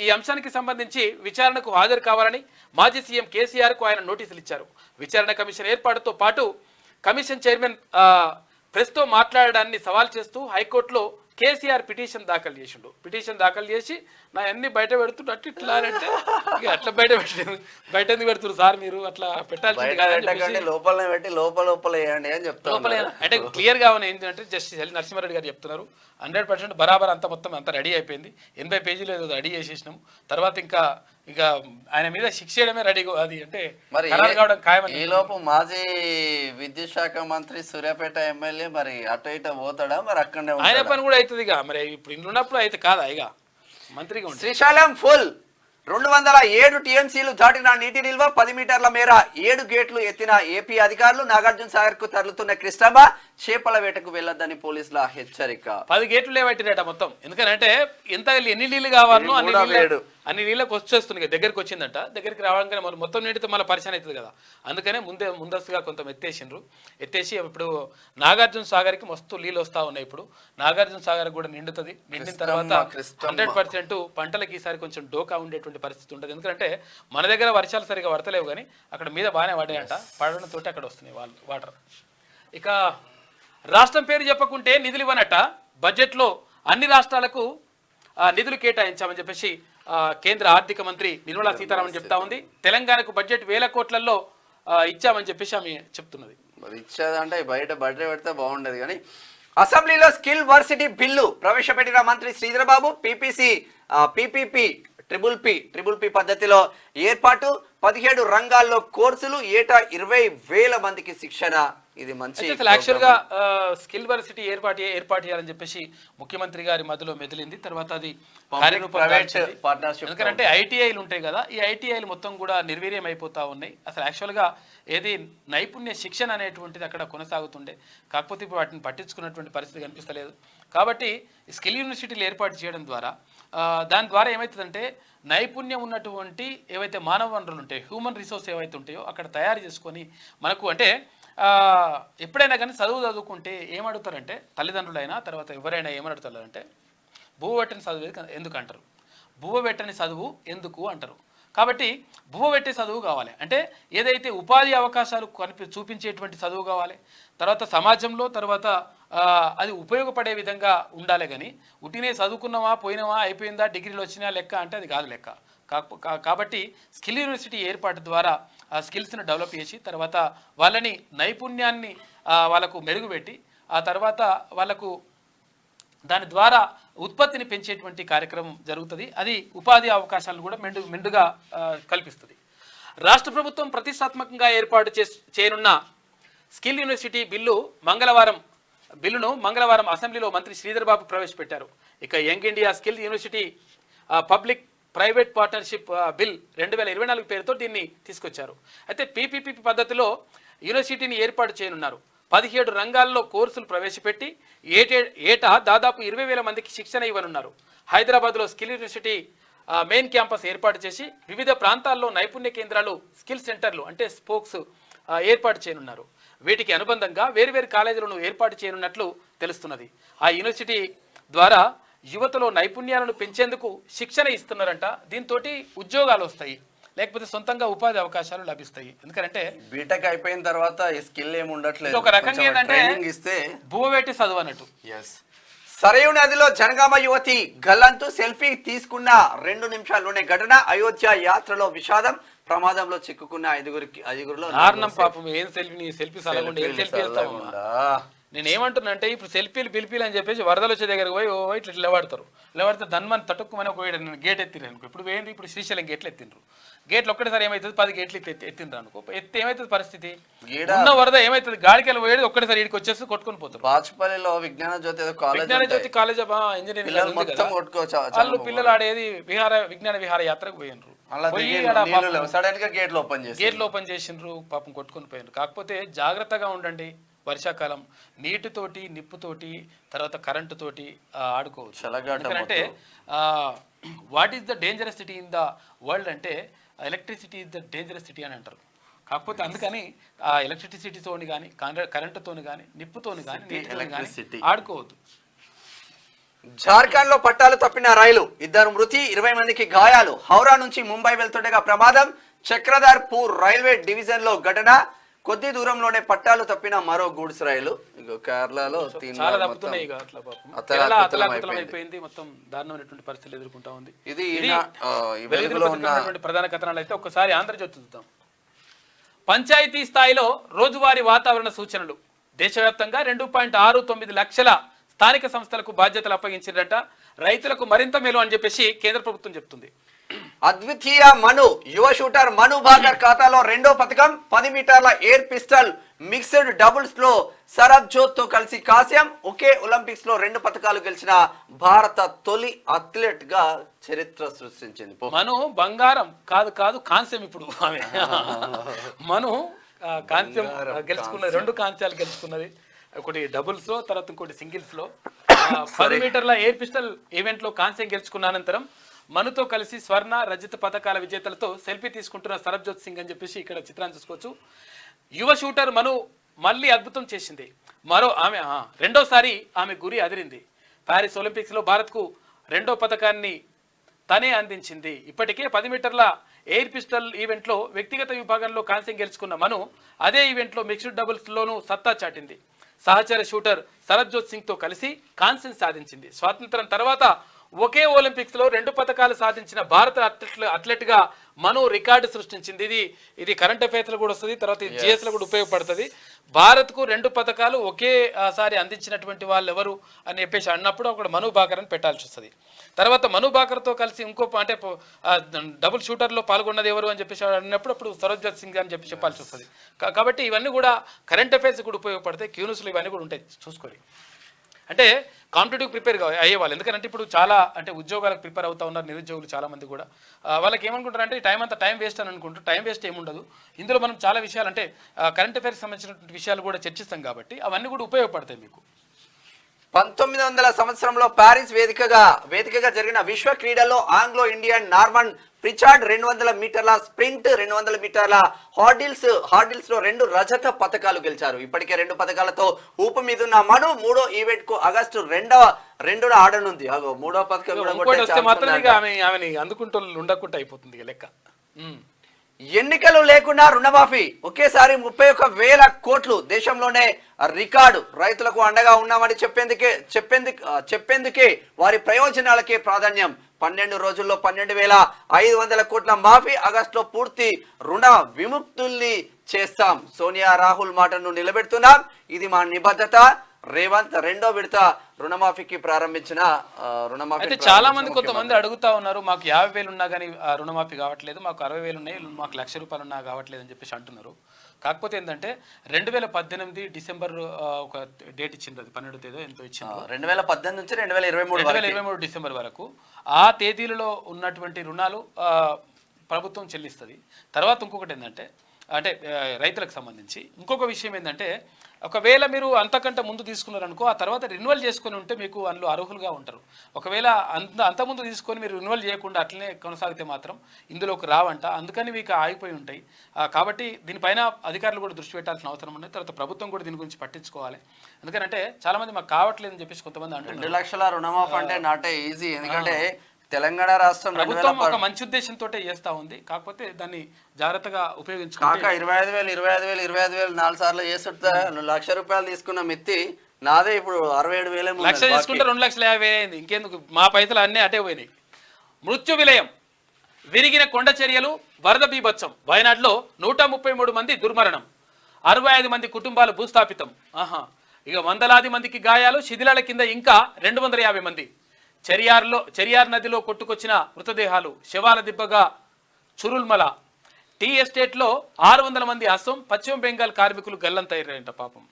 ఈ అంశానికి సంబంధించి విచారణకు హాజరు కావాలని మాజీ సీఎం కేసీఆర్కు ఆయన నోటీసులు ఇచ్చారు. విచారణ కమిషన్ ఏర్పాటుతో పాటు కమిషన్ చైర్మన్ ప్రెస్తో మాట్లాడడాన్ని సవాల్ చేస్తూ హైకోర్టులో కేసీఆర్ పిటిషన్ దాఖలు చేసి నా అన్ని బయట పెడుతున్నట్టు ఇట్లా అంటే ఇక అట్లా బయట ఎందుకు పెడుతున్నారు సార్, మీరు అట్లా పెట్టాల్సింది లోపల పెట్టి లోపల వేయండి అని చెప్తారు. అంటే క్లియర్ గా ఏంటంటే జస్టిస్ ఎల్ నరసింహారెడ్డి గారు చెప్తున్నారు 100% బరాబర్ మొత్తం రెడీ అయిపోయింది. 80 పేజీలు ఏదో రెడీ చేసేసినాం. తర్వాత ఇక ఆయన మీద శిక్ష చేయడమే రెడీ. అది అంటే మరి కావడం ఖాయమని. ఈ లోపు మాజీ విద్యుత్ శాఖ మంత్రి సూర్యాపేట ఎమ్మెల్యే మరి అటు ఇటు పోతాడా, మరి అక్కడనే ఆయన పని కూడా అవుతుంది. ఇక మరి ఇప్పుడు ఇంట్లో ఉన్నప్పుడు అయితే కాదా ఇక మంత్రిగా. శ్రీశైలం ఫుల్ 207 టీఎంసీలు దాటిన నీటి నిల్వ 10 మీటర్ల మేర 7 గేట్లు ఎత్తిన ఏపీ అధికారులు. నాగార్జున సాగర్ కు తరలుతున్న కృష్ణమ్మ చేపల వేటకు వెళ్లొద్దని పోలీసుల హెచ్చరిక. 10 గేట్లు లేవట్టినట మొత్తం. ఎందుకంటే ఎన్ని నీళ్లు కావాలనో అన్ని నీళ్ళకి వచ్చేస్తుంది. దగ్గరికి వచ్చిందంట. దగ్గరికి రావడానికి మొత్తం నీటితో మళ్ళీ పరిచయం అవుతుంది కదా. అందుకనే ముందస్తుగా కొంత ఎత్తేసి ఇప్పుడు నాగార్జున సాగర్కి మస్తు నీళ్ళు వస్తూ ఉన్నాయి. ఇప్పుడు నాగార్జున సాగర్ కూడా నిండుతుంది. నిండిన తర్వాత 100% పంటలకి ఈసారి కొంచెం డోకా ఉండేటువంటి పరిస్థితి ఉంటుంది. ఎందుకంటే మన దగ్గర వర్షాలు సరిగా పడతలేవు, కానీ అక్కడ మీద బాగానే పడాయంట. పడడంతో అక్కడ వస్తున్నాయి వాటర్. ఇక రాష్ట్రం పేరు చెప్పకుంటే నిధులు ఇవ్వనట. బడ్జెట్లో అన్ని రాష్ట్రాలకు నిధులు కేటాయించామని చెప్పేసి కేంద్ర ఆర్థిక మంత్రి నిర్మలా సీతారామన్ చెప్తా ఉంది. తెలంగాణకు బడ్జెట్ 1000 కోట్లలో ఇచ్చామని చెప్పేసి ఆమె చెప్తున్నది. మరి ఇచ్చేదంటే బయట బడ్జెట్ పెడితే బాగుండేది. కానీ అసెంబ్లీలో స్కిల్ వర్సిటీ బిల్లు ప్రవేశపెట్టిన మంత్రి Sridhar Babu PPP triple P పద్ధతిలో ఏర్పాటు 17 రంగాల్లో కోర్సులు ఏటా 20,000 మందికి శిక్షణ. ఇది మంచి యాక్చువల్ గా స్కిల్ వర్సిటీ ఏర్పాటు చేయాలని చెప్పేసి ముఖ్యమంత్రి గారి మధ్యలో మెదిలింది. తర్వాత అది ఎందుకంటే ఐటీఐలు ఉంటాయి కదా, ఈ ఐటీఐలు మొత్తం కూడా నిర్వీర్యం అయిపోతా ఉన్నాయి. అసలు యాక్చువల్ గా ఏది నైపుణ్య శిక్షణ అనేటువంటిది అక్కడ కొనసాగుతుండే. కాకపోతే ఇప్పుడు వాటిని పట్టించుకున్నటువంటి పరిస్థితి కనిపిస్తలేదు. కాబట్టి స్కిల్ యూనివర్సిటీలు ఏర్పాటు చేయడం ద్వారా దాని ద్వారా ఏమవుతుందంటే నైపుణ్యం ఉన్నటువంటి ఏవైతే మానవ వనరులు ఉంటాయో, హ్యూమన్ రిసోర్స్ ఏవైతే ఉంటాయో అక్కడ తయారు చేసుకొని మనకు అంటే ఎప్పుడైనా కానీ చదువుకుంటే ఏమడుగుతారంటే తల్లిదండ్రులైనా తర్వాత ఎవరైనా ఏమడుగుతారంటే బువ్వ పెట్టని చదువు ఎందుకు అంటారు, బువ్వ పెట్టని చదువు ఎందుకు అంటారు. కాబట్టి బువ్వ పెట్టే చదువు కావాలి అంటే ఏదైతే ఉపాధి అవకాశాలు చూపించేటువంటి చదువు కావాలి. తర్వాత సమాజంలో తర్వాత అది ఉపయోగపడే విధంగా ఉండాలి. కానీ ఉట్టినే చదువుకున్నావా పోయినావా అయిపోయిందా డిగ్రీలు వచ్చినా లెక్క అంటే అది కాదు లెక్క. కాబట్టి స్కిల్ యూనివర్సిటీ ఏర్పాటు ద్వారా ఆ స్కిల్స్ని డెవలప్ చేసి తర్వాత వాళ్ళని నైపుణ్యాన్ని వాళ్ళకు మెరుగుపెట్టి ఆ తర్వాత వాళ్ళకు దాని ద్వారా ఉత్పత్తిని పెంచేటువంటి కార్యక్రమం జరుగుతుంది. అది ఉపాధి అవకాశాలను కూడా మెండుగా కల్పిస్తుంది. రాష్ట్ర ప్రభుత్వం ప్రతిష్టాత్మకంగా ఏర్పాటు చేయనున్న స్కిల్ యూనివర్సిటీ బిల్లును మంగళవారం అసెంబ్లీలో మంత్రి శ్రీధర్ బాబు ప్రవేశపెట్టారు. ఇక young India skill university public private partnership bill 2024 పేరుతో దీన్ని తీసుకొచ్చారు. అయితే పీపీపీ పద్ధతిలో యూనివర్సిటీని ఏర్పాటు చేయనున్నారు. 17 రంగాల్లో కోర్సులు ప్రవేశపెట్టి ఏటా దాదాపు 20,000 మందికి శిక్షణ ఇవ్వనున్నారు. హైదరాబాద్లో స్కిల్ యూనివర్సిటీ మెయిన్ క్యాంపస్ ఏర్పాటు చేసి వివిధ ప్రాంతాల్లో నైపుణ్య కేంద్రాలు స్కిల్ సెంటర్లు అంటే స్పోక్స్ ఏర్పాటు చేయనున్నారు. వీటికి అనుబంధంగా వేర్వేరు కాలేజీలను ఏర్పాటు చేయనున్నట్లు తెలుస్తున్నది. ఆ యూనివర్సిటీ ద్వారా యువతలో నైపుణ్యాలను పెంచేందుకు శిక్షణ ఇస్తున్నారంట. దీంతో ఉద్యోగాలు వస్తాయి, లేకపోతే సొంతంగా ఉపాధి అవకాశాలు లభిస్తాయి. ఎందుకంటే బీటెక్ అయిపోయిన తర్వాత స్కిల్ ఏమి ఉండట్లేదు. ఒక రకంగా ఏంటంటే భూమి పెట్టి చదువు అన్నట్టు. సరయూ నదిలో జనగామ యువతి గల్లంతు సెల్ఫీ తీసుకున్న 2 నిమిషాల్లోనే ఘటన. అయోధ్య యాత్రలో విషాదం. ప్రమాదంలో చిక్కుకున్న ఐదుగురులో పాపం. ఏం సెల్ఫీ నేను ఏమంటున్నా అంటే ఇప్పుడు సెల్ఫీలు అని చెప్పేసి వరదలు వచ్చే దగ్గరకు పోయి ఇట్లా నిలబడతారు ధన్మని తట్టుకుమని ఒక గేట్ ఎత్తిరు అనుకో. ఇప్పుడు శ్రీశైలం గేట్లు ఎత్తిండ్రు. గేట్లు ఒక్కటేసారి ఏమవుతుంది 10 గేట్లు ఎత్తిండ్రు అనుకో. ఎత్తి ఏమవుతుంది పరిస్థితి, ఉన్న వరద ఏమవుతుంది గాడికెళ్ళి పోయేది ఒక్కటేసారి ఇక్కడికి వచ్చేసి కొట్టుకుని పోతారు. బాచుపల్లిలో విజ్ఞాన జ్యోతి కాలేజ్ ఇంజనీరింగ్ వాళ్ళు పిల్లలు ఆడేది విజ్ఞాన విహార యాత్రకు పోయినరు. గేట్లు ఓపెన్ చేసిండ్రు పాపం కొట్టుకుని పోయినరు. కాకపోతే జాగ్రత్తగా ఉండండి. వర్షాకాలం నీటితోటి నిప్పుతోటి తర్వాత కరెంటుతోటి ఆడుకోవచ్చు. ఎందుకంటే what is the dangerous city in the world అంటే electricity is the dangerous city అని అంటారు. కాకపోతే అందుకని ఆ ఎలక్ట్రిసిటీతోని కానీ కరెంటుతోని కానీ నిప్పుతోని కానీ నీటితోని కానీ ఆడుకోవద్దు. జార్ఖండ్ లో పట్టాలు తప్పిన రైలు, 2 మృతి, 20 మందికి గాయాలు. హౌరా నుంచి ముంబై వెళ్తుండగా ప్రమాదం. చక్రధర్పూర్ రైల్వే డివిజన్ లో ఘటన. కొద్ది దూరంలోనే పట్టాలు తప్పిన మరో గూడ్స్ రైలు. కేరళలో చాలా తప్పుతున్నాయి ఇక అట్లా పాపం. కేరళ అతలాకుతలం అయిపోయింది, మొత్తం దారుణమైనటువంటి పరిస్థితులు ఎదుర్కొంటా ఉంది. ఉన్నటువంటి ప్రధాన కథనాలు అయితే ఒక్కసారి ఆంధ్రజ్యోతి చూద్దాం. పంచాయతీ స్థాయిలో రోజువారీ వాతావరణ సూచనలు. దేశవ్యాప్తంగా 2.69 లక్షల స్థానిక సంస్థలకు బాధ్యతలు అప్పగించారట. రైతులకు మరింత మేలు అని చెప్పేసి కేంద్ర ప్రభుత్వం చెప్తుంది. అద్వితీయ మను, యువ షూటర్ మను భాకర్ ఖాతాలో 2వ పథకం. 10 మీటర్ల ఎయిర్ పిస్టల్ మిక్స్డ్ డబుల్స్ లో సరబ్జోత్ తో కలిసి కాస్యం. ఒకే ఒలింపిక్స్ లో 2 పథకాలు గెలిచిన భారత తొలి అథ్లెట్ గా చరిత్ర సృష్టించింది. మను బంగారం కాదు కాంస్యం. ఇప్పుడు మను కాంస్యం గెలుచుకున్నది, 2 కాంస్యాలు గెలుచుకున్నది. ఒకటి డబుల్స్ లో, తర్వాత ఇంకోటి సింగిల్స్ లో. 10 మీటర్ల ఎయిర్ పిస్టల్ ఈవెంట్ లో కాంస్యం గెలుచుకున్న అనంతరం మనుతో కలిసి స్వర్ణ రజత పథకాల విజేతలతో సెల్ఫీ తీసుకుంటున్న సరబ్జోత్ సింగ్ అని చెప్పేసి ఇక్కడ చిత్రాన్ని చూసుకోవచ్చు. యువ షూటర్ మను మళ్ళీ అద్భుతం చేసింది. ఆమె రెండోసారి ఆమె గురి అదిరింది. ప్యారిస్ ఒలింపిక్స్ లో భారత్ కు 2వ పథకాన్ని తనే అందించింది. ఇప్పటికే 10 మీటర్ల ఎయిర్ పిస్టల్ ఈవెంట్ లో వ్యక్తిగత విభాగంలో కాంస్యం గెలుచుకున్న మను అదే ఈవెంట్ లో మిక్స్డ్ డబుల్స్ లోనూ సత్తా చాటింది. సహచర షూటర్ సరబ్జోత్ సింగ్ తో కలిసి కాంస్యం సాధించింది. స్వాతంత్రం తర్వాత ఒకే ఒలింపిక్స్ లో 2 పథకాలు సాధించిన భారత అథ్లెట్ గా మను రికార్డు సృష్టించింది. ఇది కరెంట్ అఫైర్స్ లో కూడా వస్తుంది, తర్వాత జిఎస్ లో కూడా ఉపయోగపడుతుంది. భారత్ కు 2 పథకాలు ఒకేసారి అందించినటువంటి వాళ్ళు ఎవరు అని చెప్పేసి అన్నప్పుడు అక్కడ మను భాకర్ అని పెట్టాల్సి వస్తుంది. తర్వాత మను భాకర్ తో కలిసి ఇంకో అంటే డబుల్ షూటర్ లో పాల్గొన్నది ఎవరు అని చెప్పేసి అన్నప్పుడు అప్పుడు సరబ్జోత్ సింగ్ అని చెప్పి చెప్పాల్సి వస్తుంది. కాబట్టి ఇవన్నీ కూడా కరెంట్ అఫైర్స్ కూడా ఉపయోగపడతాయి. క్యూన్యూస్లో ఇవన్నీ కూడా ఉంటాయి, చూసుకోవాలి. అంటే కాంపిటేటివ్ ప్రిపేర్ అయ్యేవాళ్ళు, ఎందుకంటే ఇప్పుడు చాలా అంటే ఉద్యోగాలకు ప్రిపేర్ అవుతా ఉన్నారు నిరుద్యోగులు చాలా మంది కూడా. వాళ్ళకి ఏమనుకుంటారంటే టైం వేస్ట్ అని అనుకుంటారు. టైం వేస్ట్ ఏముండదు. ఇందులో మనం చాలా విషయాలు అంటే కరెంట్ అఫైర్స్ సంబంధించినటువంటి విషయాలు కూడా చర్చిస్తాం కాబట్టి అవన్నీ కూడా ఉపయోగపడతాయి మీకు. 1900 సంవత్సరంలో ప్యారిస్ వేదికగా జరిగిన విశ్వ క్రీడల్లో ఆంగ్లో ఇండియన్ నార్మన్ ప్రిచార్డ్ 200 మీటర్ల స్ప్రింట్, 200 మీటర్ల హార్డిల్స్ లో 2 రజత పథకాలు గెలిచారు. ఇప్పటికే 2 పథకాలతో ఊపు మీదున్న మను 3వ ఈవెంట్ కు ఆగస్టు 2వ ఆడనుంది. 3వ పథకం అందుకుంటూ ఉండకుండా అయిపోతుంది లెక్క. ఎన్నికలు లేకుండా రుణమాఫీ ఒకేసారి 31,000 కోట్లు. దేశంలోనే రికార్డు. రైతులకు అండగా ఉన్నామని చెప్పేందుకే వారి ప్రయోజనాలకే ప్రాధాన్యం. 12 రోజుల్లో 12,500 కోట్ల మాఫీ. ఆగస్టులో పూర్తి రుణ విముక్తుల్ని చేస్తాం. సోనియా రాహుల్ మాటను నిలబెడుతున్నాం. ఇది మా నిబద్ధత. రేవంత్ 2వ విడత రుణమాఫీకి ప్రారంభించిన అయితే చాలా మంది కొంతమంది అడుగుతా ఉన్నారు, మాకు 50,000 ఉన్నా కానీ రుణమాఫీ కావట్లేదు, మాకు 60,000 ఉన్నాయి, మాకు ₹1,00,000 ఉన్నా కావట్లేదు అని చెప్పేసి అంటున్నారు. కాకపోతే ఏంటంటే 2018 డిసెంబర్ ఒక డేట్ ఇచ్చింది, అది 12వ తేదీ ఎంతో ఇచ్చింది. 2018 నుంచి 2023 డిసెంబర్ వరకు ఆ తేదీలలో ఉన్నటువంటి రుణాలు ప్రభుత్వం చెల్లిస్తుంది. తర్వాత ఇంకొకటి ఏంటంటే అంటే రైతులకు సంబంధించి ఇంకొక విషయం ఏంటంటే, ఒకవేళ మీరు అంతకంటే ముందు తీసుకున్నారనుకో, ఆ తర్వాత రెన్యువల్ చేసుకొని ఉంటే మీకు అందులో అర్హులుగా ఉంటారు. ఒకవేళ అంతకుముందు తీసుకొని మీరు రెన్యువల్ చేయకుండా అట్లనే కొనసాగితే మాత్రం ఇందులోకి రావంట. అందుకని మీకు ఆగిపోయి ఉంటాయి. కాబట్టి దీనిపైన అధికారులు కూడా దృష్టి పెట్టాల్సిన అవసరం ఉంది. తర్వాత ప్రభుత్వం కూడా దీని గురించి పట్టించుకోవాలి. ఎందుకంటే చాలా మంది మాకు కావట్లేదని చెప్పేసి కొంతమంది అంటున్నారు. 2 లక్షల రుణమాఫీ అంటే నాట్ ఈజీ. ఎందుకంటే తెలంగాణ రాష్ట్రం ప్రభుత్వం ఒక మంచి ఉద్దేశంతో చేస్తా ఉంది. కాకపోతే దాన్ని జాగ్రత్తగా ఉపయోగించుకోవాలి. 25,000 4 సార్లు చేస్తుంటా. ₹1,00,000 తీసుకున్న మెత్తి నాదే ఇప్పుడు 67,000. ₹1,00,000 తీసుకుంటే 2,50,000 అయింది. ఇంకెందుకు, మా పైసలు అన్నీ అటే పోయినాయి. మృత్యు విలయం, విరిగిన కొండ చర్యలు, వరద బీభత్సం. వయనాడులో 133 మంది దుర్మరణం, 65 మంది కుటుంబాలు భూస్థాపితం. ఇక వందలాది మందికి గాయాలు, శిథిలాల కింద ఇంకా 250 మంది. చెరియార్ నదిలో కొట్టుకొచ్చిన మృతదేహాలు, శవాల దిబ్బగా చురుల్మల. టీ ఎస్టేట్లో 600 మంది అస్సోం, పశ్చిమ బెంగాల్ కార్మికులు గల్లంతయ్యారంట పాపం.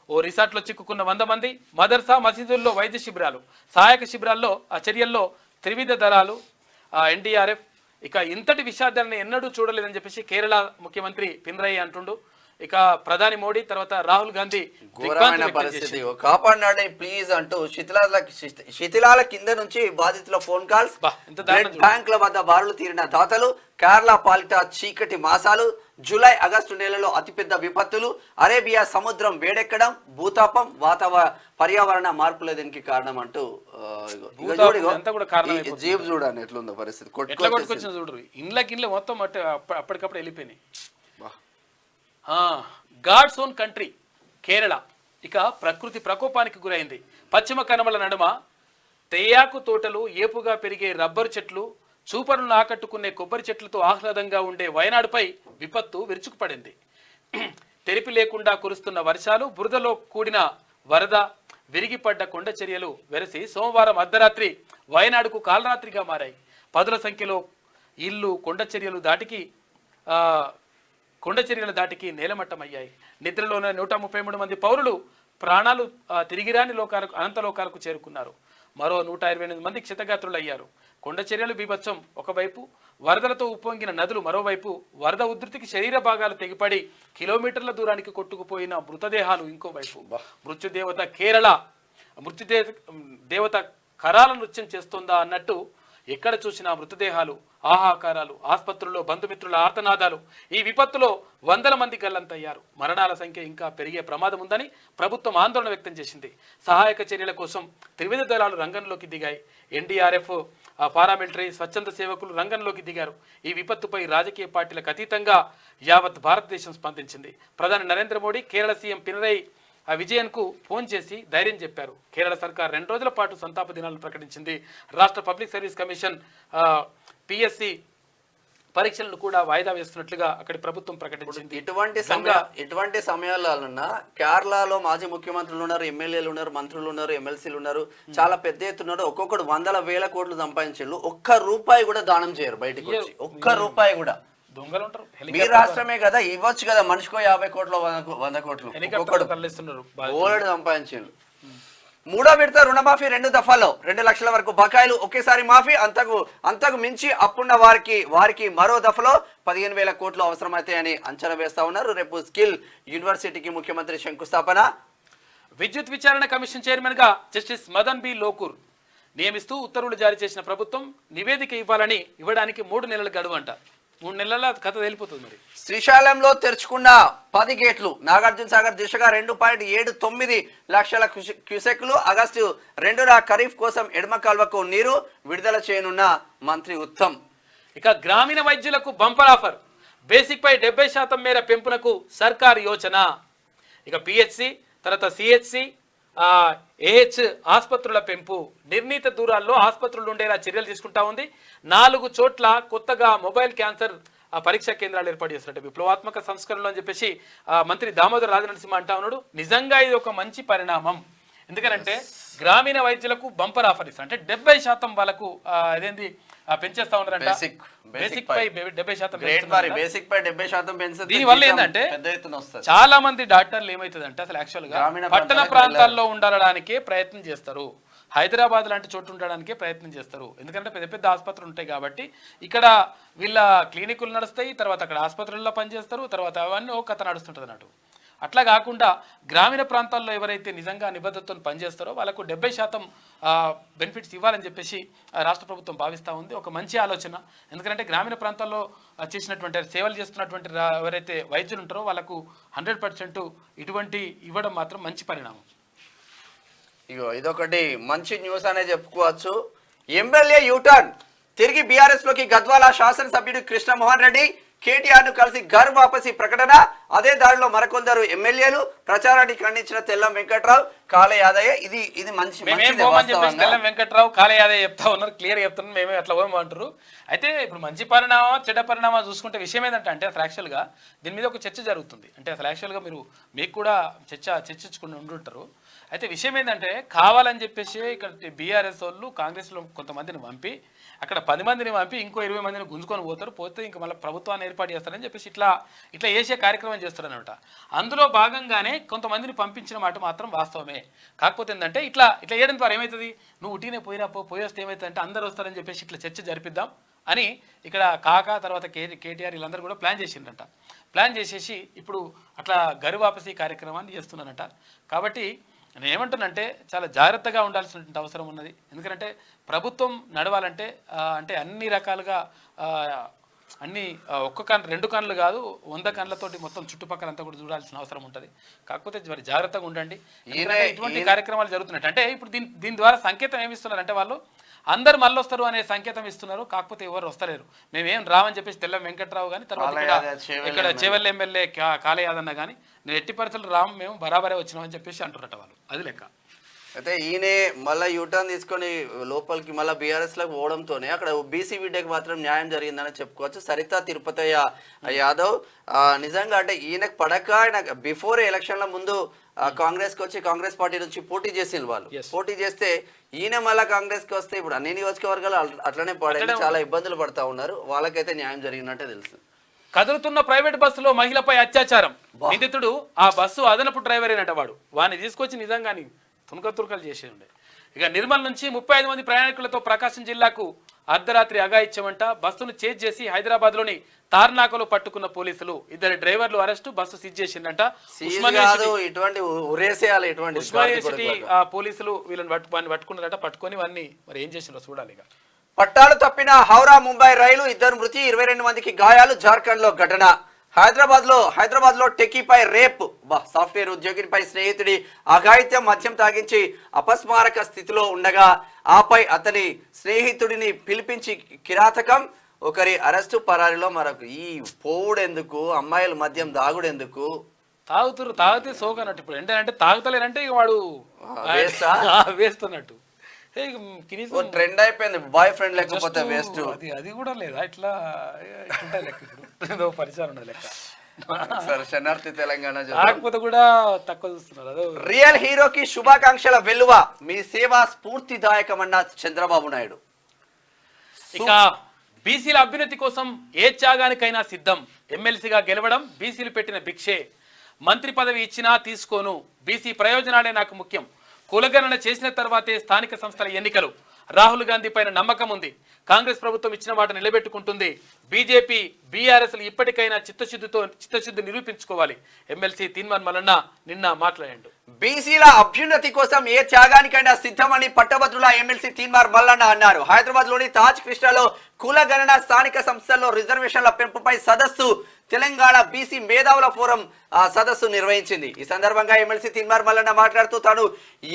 ఓ రిసార్ట్లో చిక్కుకున్న 100 మంది. మదర్సా మసీదుల్లో వైద్య శిబిరాలు, సహాయక శిబిరాల్లో ఆ చర్యల్లో త్రివిధ దళాలు, ఎన్డీఆర్ఎఫ్. ఇక ఇంతటి విషాదాన్ని ఎన్నడూ చూడలేదని చెప్పేసి కేరళ ముఖ్యమంత్రి పినరయి అంటుండు. ఇక ప్రధాని మోడీ తర్వాత రాహుల్ గాంధీ ఘోరమైన పరిస్థితి. కాపాడినాడే ప్లీజ్ అంటూ శిథిలాల కింద నుంచి బాధితుల ఫోన్ కాల్స్, బ్యాంకుల వద్ద బారులు తీరిన దాతలు, కేరళ పాలిట చీకటి మాసాలు, జూలై ఆగస్టు నెలలో అతిపెద్ద విపత్తులు, అరేబియా సముద్రం వేడెక్కడం, భూతాపం, పర్యావరణ మార్పులే దీనికి కారణం అంటూ జీప్ చూడండి ఎట్లుందో పరిస్థితి. చూడరు ఇండ్లకి మొత్తం అప్పటికప్పుడు వెళ్ళిపోయినాయి. గాడ్స్ ఓన్ కంట్రీ కేరళ ఇక ప్రకృతి ప్రకోపానికి గురైంది. పశ్చిమ కనుమల నడుమ తేయాకు తోటలు, ఏపుగా పెరిగే రబ్బరు చెట్లు, చూపరులను ఆకట్టుకునే కొబ్బరి చెట్లతో ఆహ్లాదంగా ఉండే వయనాడుపై విపత్తు విరుచుకుపడింది. తెరిపి లేకుండా కురుస్తున్న వర్షాలు, బురదలో కూడిన వరద, విరిగిపడ్డ కొండ చర్యలు వెరసి సోమవారం అర్ధరాత్రి వయనాడుకు కాలరాత్రిగా మారాయి. పదుల సంఖ్యలో ఇల్లు కొండ చర్యల దాటికి నేలమట్టమయ్యాయి. నిద్రలోనే 133 మంది పౌరులు ప్రాణాలు తిరిగిరాని అనంత లోకాలకు చేరుకున్నారు. మరో 128 మంది క్షతగాత్రులయ్యారు. కొండ చర్యలు బీభత్సం ఒకవైపు, వరదలతో ఉప్పొంగిన నదులు మరోవైపు, వరద ఉధృతికి శరీర భాగాలు తెగిపడి కిలోమీటర్ల దూరానికి కొట్టుకుపోయిన మృతదేహాలు ఇంకోవైపు. మృత్యుదేవత కరాల నృత్యం చేస్తోందా అన్నట్టు ఎక్కడ చూసినా మృతదేహాలు, ఆహాకారాలు, ఆసుపత్రుల్లో బంధుమిత్రుల ఆర్తనాదాలు. ఈ విపత్తులో వందల మంది గల్లంతయ్యారు. మరణాల సంఖ్య ఇంకా పెరిగే ప్రమాదం ఉందని ప్రభుత్వం ఆందోళన వ్యక్తం చేసింది. సహాయక చర్యల కోసం త్రివిధ దళాలు రంగంలోకి దిగాయి. ఎన్డీఆర్ఎఫ్, పారామిలిటరీ, స్వచ్ఛంద సేవకులు రంగంలోకి దిగారు. ఈ విపత్తుపై రాజకీయ పార్టీలకు అతీతంగా యావత్ భారతదేశం స్పందించింది. ప్రధాని నరేంద్ర మోడీ కేరళ సీఎం పినరయి విజయన్కు ఫోన్ చేసి ధైర్యం చెప్పారు. కేరళ సర్కార్ 2 రోజుల పాటు సంతాప దినాలను ప్రకటించింది. రాష్ట్ర పబ్లిక్ సర్వీస్ కమిషన్ పిఎస్సి పరీక్షలను కూడా వాయిదా వేస్తున్నట్లుగా అక్కడి ప్రభుత్వం ప్రకటించింది. ఇటువంటి సమయాలన్నా కేరళలో మాజీ ముఖ్యమంత్రులు ఉన్నారు, ఎమ్మెల్యేలు ఉన్నారు, మంత్రులు ఉన్నారు, ఎమ్మెల్సీలు ఉన్నారు, చాలా పెద్ద ఎత్తున ఒక్కొక్కడు 100,000 కోట్లు సంపాదించారు. ఒక్క రూపాయి కూడా దానం చేయరు బయటకు వచ్చి, ఒక్క రూపాయి కూడా. దొంగలు ఉంటారు. మీ రాష్ట్రమే కదా, ఇవ్వచ్చు కదా, మనిషికో 50 కోట్లు 100 కోట్లు గోల్డ్ సంపాదించారు. 3వ విడత రుణమాఫీ 2 దఫాల్లో 2 లక్షల వరకు బకాయిలు ఒకేసారి మాఫీ. అంతకు మించి అప్పున్న వారికి మరో దఫలో 15,000 కోట్లు అవసరమవుతాయని అంచనా వేస్తా ఉన్నారు. రేపు స్కిల్ యూనివర్సిటీకి ముఖ్యమంత్రి శంకుస్థాపన. విద్యుత్ విచారణ కమిషన్ చైర్మన్ గా జస్టిస్ మదన్ బి లోకూర్ నియమిస్తూ ఉత్తర్వులు జారీ చేసిన ప్రభుత్వం నివేదిక ఇవ్వడానికి 3 నెలల గడువు అంట. 3 నెలల కథ తెలిపోతుంది. మరి శ్రీశైలంలో తెరుచుకున్న 10 గేట్లు, నాగార్జున సాగర్ దిశగా 2.79 లక్షల క్యూసెక్లు. ఆగస్టు 2న ఖరీఫ్ కోసం ఎడమ కాల్వకు నీరు విడుదల చేయనున్న మంత్రి ఉత్తమ్. ఇక గ్రామీణ వైద్యులకు బంపర్ ఆఫర్, బేసిక్ పై 70% మేర పెంపునకు సర్కారు యోచన. ఇక పిహెచ్సి తర్వాత సిహెచ్సి, ఏహెచ్ ఆసుపత్రుల పెంపు, నిర్ణీత దూరాల్లో ఆసుపత్రులు ఉండేలా చర్యలు తీసుకుంటా ఉంది. 4 చోట్ల కొత్తగా మొబైల్ క్యాన్సర్ పరీక్షా కేంద్రాలు ఏర్పాటు చేస్తున్నట్టు విప్లవాత్మక సంస్కరణలు అని చెప్పేసి మంత్రి దామోదర్ రాజనరసింహ అంటా ఉన్నాడు. నిజంగా ఇది ఒక మంచి పరిణామం. ఎందుకంటే గ్రామీణ వైద్యులకు బంపర్ ఆఫర్ ఇస్తారు. అంటే 70% వాళ్ళకు అదేంటి పెంచేస్తా ఉన్నారంట. బేసిక్ పై 70%. దీనివల్ల ఏంటంటే చాలా మంది డాక్టర్లు ఏమవుతుందంటే అసలు యాక్చువల్ గా పట్టణ ప్రాంతాల్లో ఉండడానికే ప్రయత్నం చేస్తారు. హైదరాబాద్ లాంటి చోటు ఉండడానికే ప్రయత్నం చేస్తారు. ఎందుకంటే పెద్ద పెద్ద ఆసుపత్రులు ఉంటాయి కాబట్టి ఇక్కడ వీళ్ళ క్లినికులు నడుస్తాయి, తర్వాత అక్కడ ఆసుపత్రుల్లో పనిచేస్తారు, తర్వాత అవన్నీ ఒక కథ నడుస్తుంటుంది అన్నట్టు. అట్లా కాకుండా గ్రామీణ ప్రాంతాల్లో ఎవరైతే నిజంగా నిబద్ధతతో పనిచేస్తారో వాళ్ళకు 70% బెనిఫిట్స్ ఇవ్వాలని చెప్పేసి రాష్ట్ర ప్రభుత్వం భావిస్తూ ఉంది. ఒక మంచి ఆలోచన. ఎందుకంటే గ్రామీణ ప్రాంతాల్లో చేసినటువంటి సేవలు చేస్తున్నటువంటి ఎవరైతే వైద్యులు ఉంటారో వాళ్ళకు 100% ఇటువంటి ఇవ్వడం మాత్రం మంచి పరిణామం. ఇదొకటి మంచి న్యూస్ అనే చెప్పుకోవచ్చు. ఎమ్మెల్యే యూటర్న్, తిరిగి బీఆర్ఎస్ లోకి గద్వాల శాసనసభ్యుడు కృష్ణమోహన్ రెడ్డి కేటీఆర్ ను కలిసి ఘర్ వాపసి ప్రకటన. అదే దారిలో మరికొందరు ఎమ్మెల్యేలు ప్రచారాన్ని ఖండించిన తెల్లం వెంకట్రావు, కాళ యాదయ్య. ఇది మంచి తెల్లం వెంకట్రావు, కాళ యాదయ్య చెప్తా ఉన్నారు, క్లియర్ చెప్తున్నారు, మేమే అట్లా పోమంటారు. అయితే ఇప్పుడు మంచి పరిణామం చెడ్డ పరిణామం చూసుకుంటే విషయం ఏంటంటే అసలు యాక్చువల్గా దీని మీద ఒక చర్చ జరుగుతుంది. అంటే అసలు యాక్చువల్గా మీకు కూడా చర్చించుకుని ఉండుంటారు. అయితే విషయం ఏంటంటే కావాలని చెప్పేసి ఇక్కడ బీఆర్ఎస్ వాళ్ళు కాంగ్రెస్లో కొంతమందిని పంపి అక్కడ 10 మందిని పంపి ఇంకో 20 మందిని గుంజుకొని పోతే ఇంకా మళ్ళీ ప్రభుత్వాన్ని ఏర్పాటు చేస్తారని చెప్పేసి ఇట్లా చేసే కార్యక్రమం చేస్తారనమాట. అందులో భాగంగానే కొంతమందిని పంపించిన మాట మాత్రం వాస్తవమే. కాకపోతే ఏంటంటే ఇట్లా చేయడం ద్వారా ఏమవుతుంది, నువ్వు ఉట్టినే పోయి వస్తే ఏమవుతుంది అంటే అందరూ వస్తారని చెప్పేసి ఇట్లా చర్చ జరిపిద్దాం అని ఇక్కడ కాకా తర్వాత కేటీఆర్ వీళ్ళందరూ కూడా ప్లాన్ చేసిండ్రంట. ప్లాన్ చేసేసి ఇప్పుడు అట్లా గరువాపసి కార్యక్రమాన్ని చేస్తున్నారంట. కాబట్టి నేను ఏమంటున్నానంటే చాలా జాగ్రత్తగా ఉండాల్సినటువంటి అవసరం ఉన్నది. ఎందుకంటే ప్రభుత్వం నడవాలంటే అంటే అన్ని రకాలుగా అన్ని ఒక్క కన్ను 2 కన్నులు కాదు 100 కన్నులతోటి మొత్తం చుట్టుపక్కలంతా కూడా చూడాల్సిన అవసరం ఉంటుంది. కాకపోతే మరి జాగ్రత్తగా ఉండండి. ఇటువంటి కార్యక్రమాలు జరుగుతున్నాయి అంటే ఇప్పుడు దీని ద్వారా సంకేతం ఏమిస్తున్నారంటే వాళ్ళు అందరు మళ్ళీ వస్తారు అనే సంకేతం ఇస్తున్నారు. కాకపోతే ఎవరు వస్తలేరు. మేమేం రామని చెప్పేసి తెల్ల వెంకట్రావు కానీ తర్వాత ఇక్కడ చేవెళ్ళ ఎమ్మెల్యే కాళయాదన్న కానీ నేను ఎట్టి పరిస్థితులు రామ్ మేము బరాబరే వచ్చినామని చెప్పేసి అంటున్నట్టు వాళ్ళు. అది లెక్క. అయితే ఈయనే మళ్ళీ యూటర్న్ తీసుకొని లోపలికి మళ్ళీ బీఆర్ఎస్ లకు పోవడంతోనే అక్కడ బీసీ బిడ్డకి మాత్రం న్యాయం జరిగిందని చెప్పుకోవచ్చు. సరితా తిరుపతయ్య యాదవ్ నిజంగా అంటే ఈయనకు పడక ఆయన బిఫోర్ ఎలక్షన్ల ముందు కాంగ్రెస్ కి వచ్చి కాంగ్రెస్ పార్టీ నుంచి పోటీ చేసిన వాళ్ళు పోటీ చేస్తే ఈయన మళ్ళీ కాంగ్రెస్ కి వస్తే ఇప్పుడు అన్ని నియోజకవర్గాలు అట్లనే పడే చాలా ఇబ్బందులు పడతా ఉన్నారు. వాళ్ళకైతే న్యాయం జరిగినట్టే తెలుసు. కదులుతున్న ప్రైవేట్ బస్సులో మహిళపై అత్యాచారం. నిందితుడు ఆ బస్సు అదనపు డ్రైవరేనట. వాడిని తీసుకొచ్చి నిజంగాని తునకతురకలు చేసే ఉండే. ఇక నిర్మల్ నుంచి 35 మంది ప్రయాణికులతో ప్రకాశం జిల్లాకు అర్ధరాత్రి అగాయిత్యమంట. బస్సును చేజ్ చేసి హైదరాబాద్లోని తార్నాకలో పట్టుకున్న పోలీసులు. 2 డ్రైవర్లు అరెస్టు, బస్సు సీజ్ చేసిందంట. ఉస్మానియా పోలీసులు వీళ్ళని పట్టుకున్నారట. పట్టుకొని వాడిని మరి ఏం చేసిందో చూడాలి. ఇక పట్టాలు తప్పిన హౌరా ముంబై రైలు, 2 మృతి, 22 మందికి గాయాలు. జార్ఖండ్ లో ఘటన. హైదరాబాద్ లో టెకీపై రేప్. సాఫ్ట్వేర్ ఉద్యోగినిపై స్నేహితుడి అఘాయిత్యం, మద్యం తాగించి అపస్మారక స్థితిలో ఉండగా ఆపై అతని స్నేహితుడిని పిలిపించి కిరాతకం. ఒకరి అరెస్టు, పరారిలో మరొక. ఈ పోవుడెందుకు, అమ్మాయిల మద్యం దాగుడెందుకు? తాగితే సోకన్నట్టు. ఇప్పుడు ఏంటంటే తాగుతలేనంటే ఇక వాడు వేస్తున్నట్టు ట్రెండ్ అయిపోయింది. బాయ్ ఫ్రెండ్ లేకపోతే వేస్ట్. అది కూడా లేదా ఇట్లా లెక్క. ఇప్పుడు పరిచయం ఉండదు లెక్క. శనార్థి తెలంగాణ కాకపోతే కూడా తక్కువ చూస్తున్నారు. రియల్ హీరోకి శుభాకాంక్షల వెల్లువ. మీ సేవ స్ఫూర్తిదాయకమన్న చంద్రబాబు నాయుడు. ఇక బీసీల అభ్యున్నతి కోసం ఏ త్యాగానికైనా సిద్ధం. ఎమ్మెల్సీగా గెలవడం బీసీలు పెట్టిన భిక్షే. మంత్రి పదవి ఇచ్చినా తీసుకోను. బీసీ ప్రయోజనాలే నాకు ముఖ్యం. కులగణన చేసిన తర్వాతే స్థానిక సంస్థల ఎన్నికలు. రాహుల్ గాంధీ పైన నమ్మకం ఉంది. కాంగ్రెస్ ప్రభుత్వం ఇచ్చిన మాట నిలబెట్టుకుంటుంది. బీజేపీ బీఆర్ఎస్ ఇప్పటికైనా చిత్తశుద్ధి నిరూపించుకోవాలి. ఎమ్మెల్సీ తీన్మార్ మల్లన్న నిన్న మాట్లాడాడు. బీసీల అభ్యున్నతి కోసం ఏ త్యాగానికైనా సిద్ధమని పట్టభద్రుల ఎమ్మెల్సీ తీన్మార్ మల్లన్న అన్నారు. హైదరాబాద్ లోని తాజ్ కృష్ణలో కులగణన, స్థానిక సంస్థల్లో రిజర్వేషన్ల పెంపుపై సదస్సు, తెలంగాణ బీసీ మేధావుల ఫోరం సదస్సు నిర్వహించింది. ఈ సందర్భంగా ఎమ్మెల్సీ తీన్మార్ మల్లన్న మాట్లాడుతూ తాను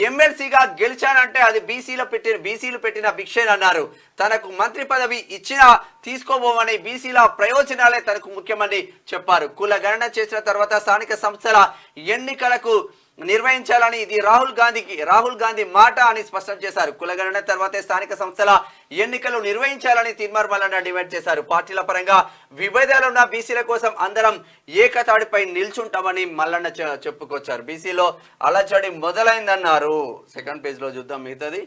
ఎమ్మెల్సీగా గెలిచానంటే అది బీసీలు పెట్టిన భిక్షేనన్నారు. తనకు మంత్రి పదవి ఇచ్చినా తీసుకోబోమని, బీసీల ప్రయోజనాలే తనకు ముఖ్యమని చెప్పారు. కులగణన చేసిన తర్వాత స్థానిక సంస్థల ఎన్నికలకు నిర్వహించాలని ఇది రాహుల్ గాంధీ మాట అని స్పష్టం చేశారు. కులగణన తర్వాతే స్థానిక సంస్థల ఎన్నికలు నిర్వహించాలని తీన్మార్ మల్లన్న డిమాండ్ చేశారు. పార్టీల పరంగా విభేదాలున్న బీసీల కోసం అందరం ఏకతాడిపై నిల్చుంటామని మల్లన్న చెప్పుకొచ్చారు. బీసీలో అలజడి మొదలైందన్నారు. సెకండ్ పేజ్ లో చూద్దాం మిగతాది.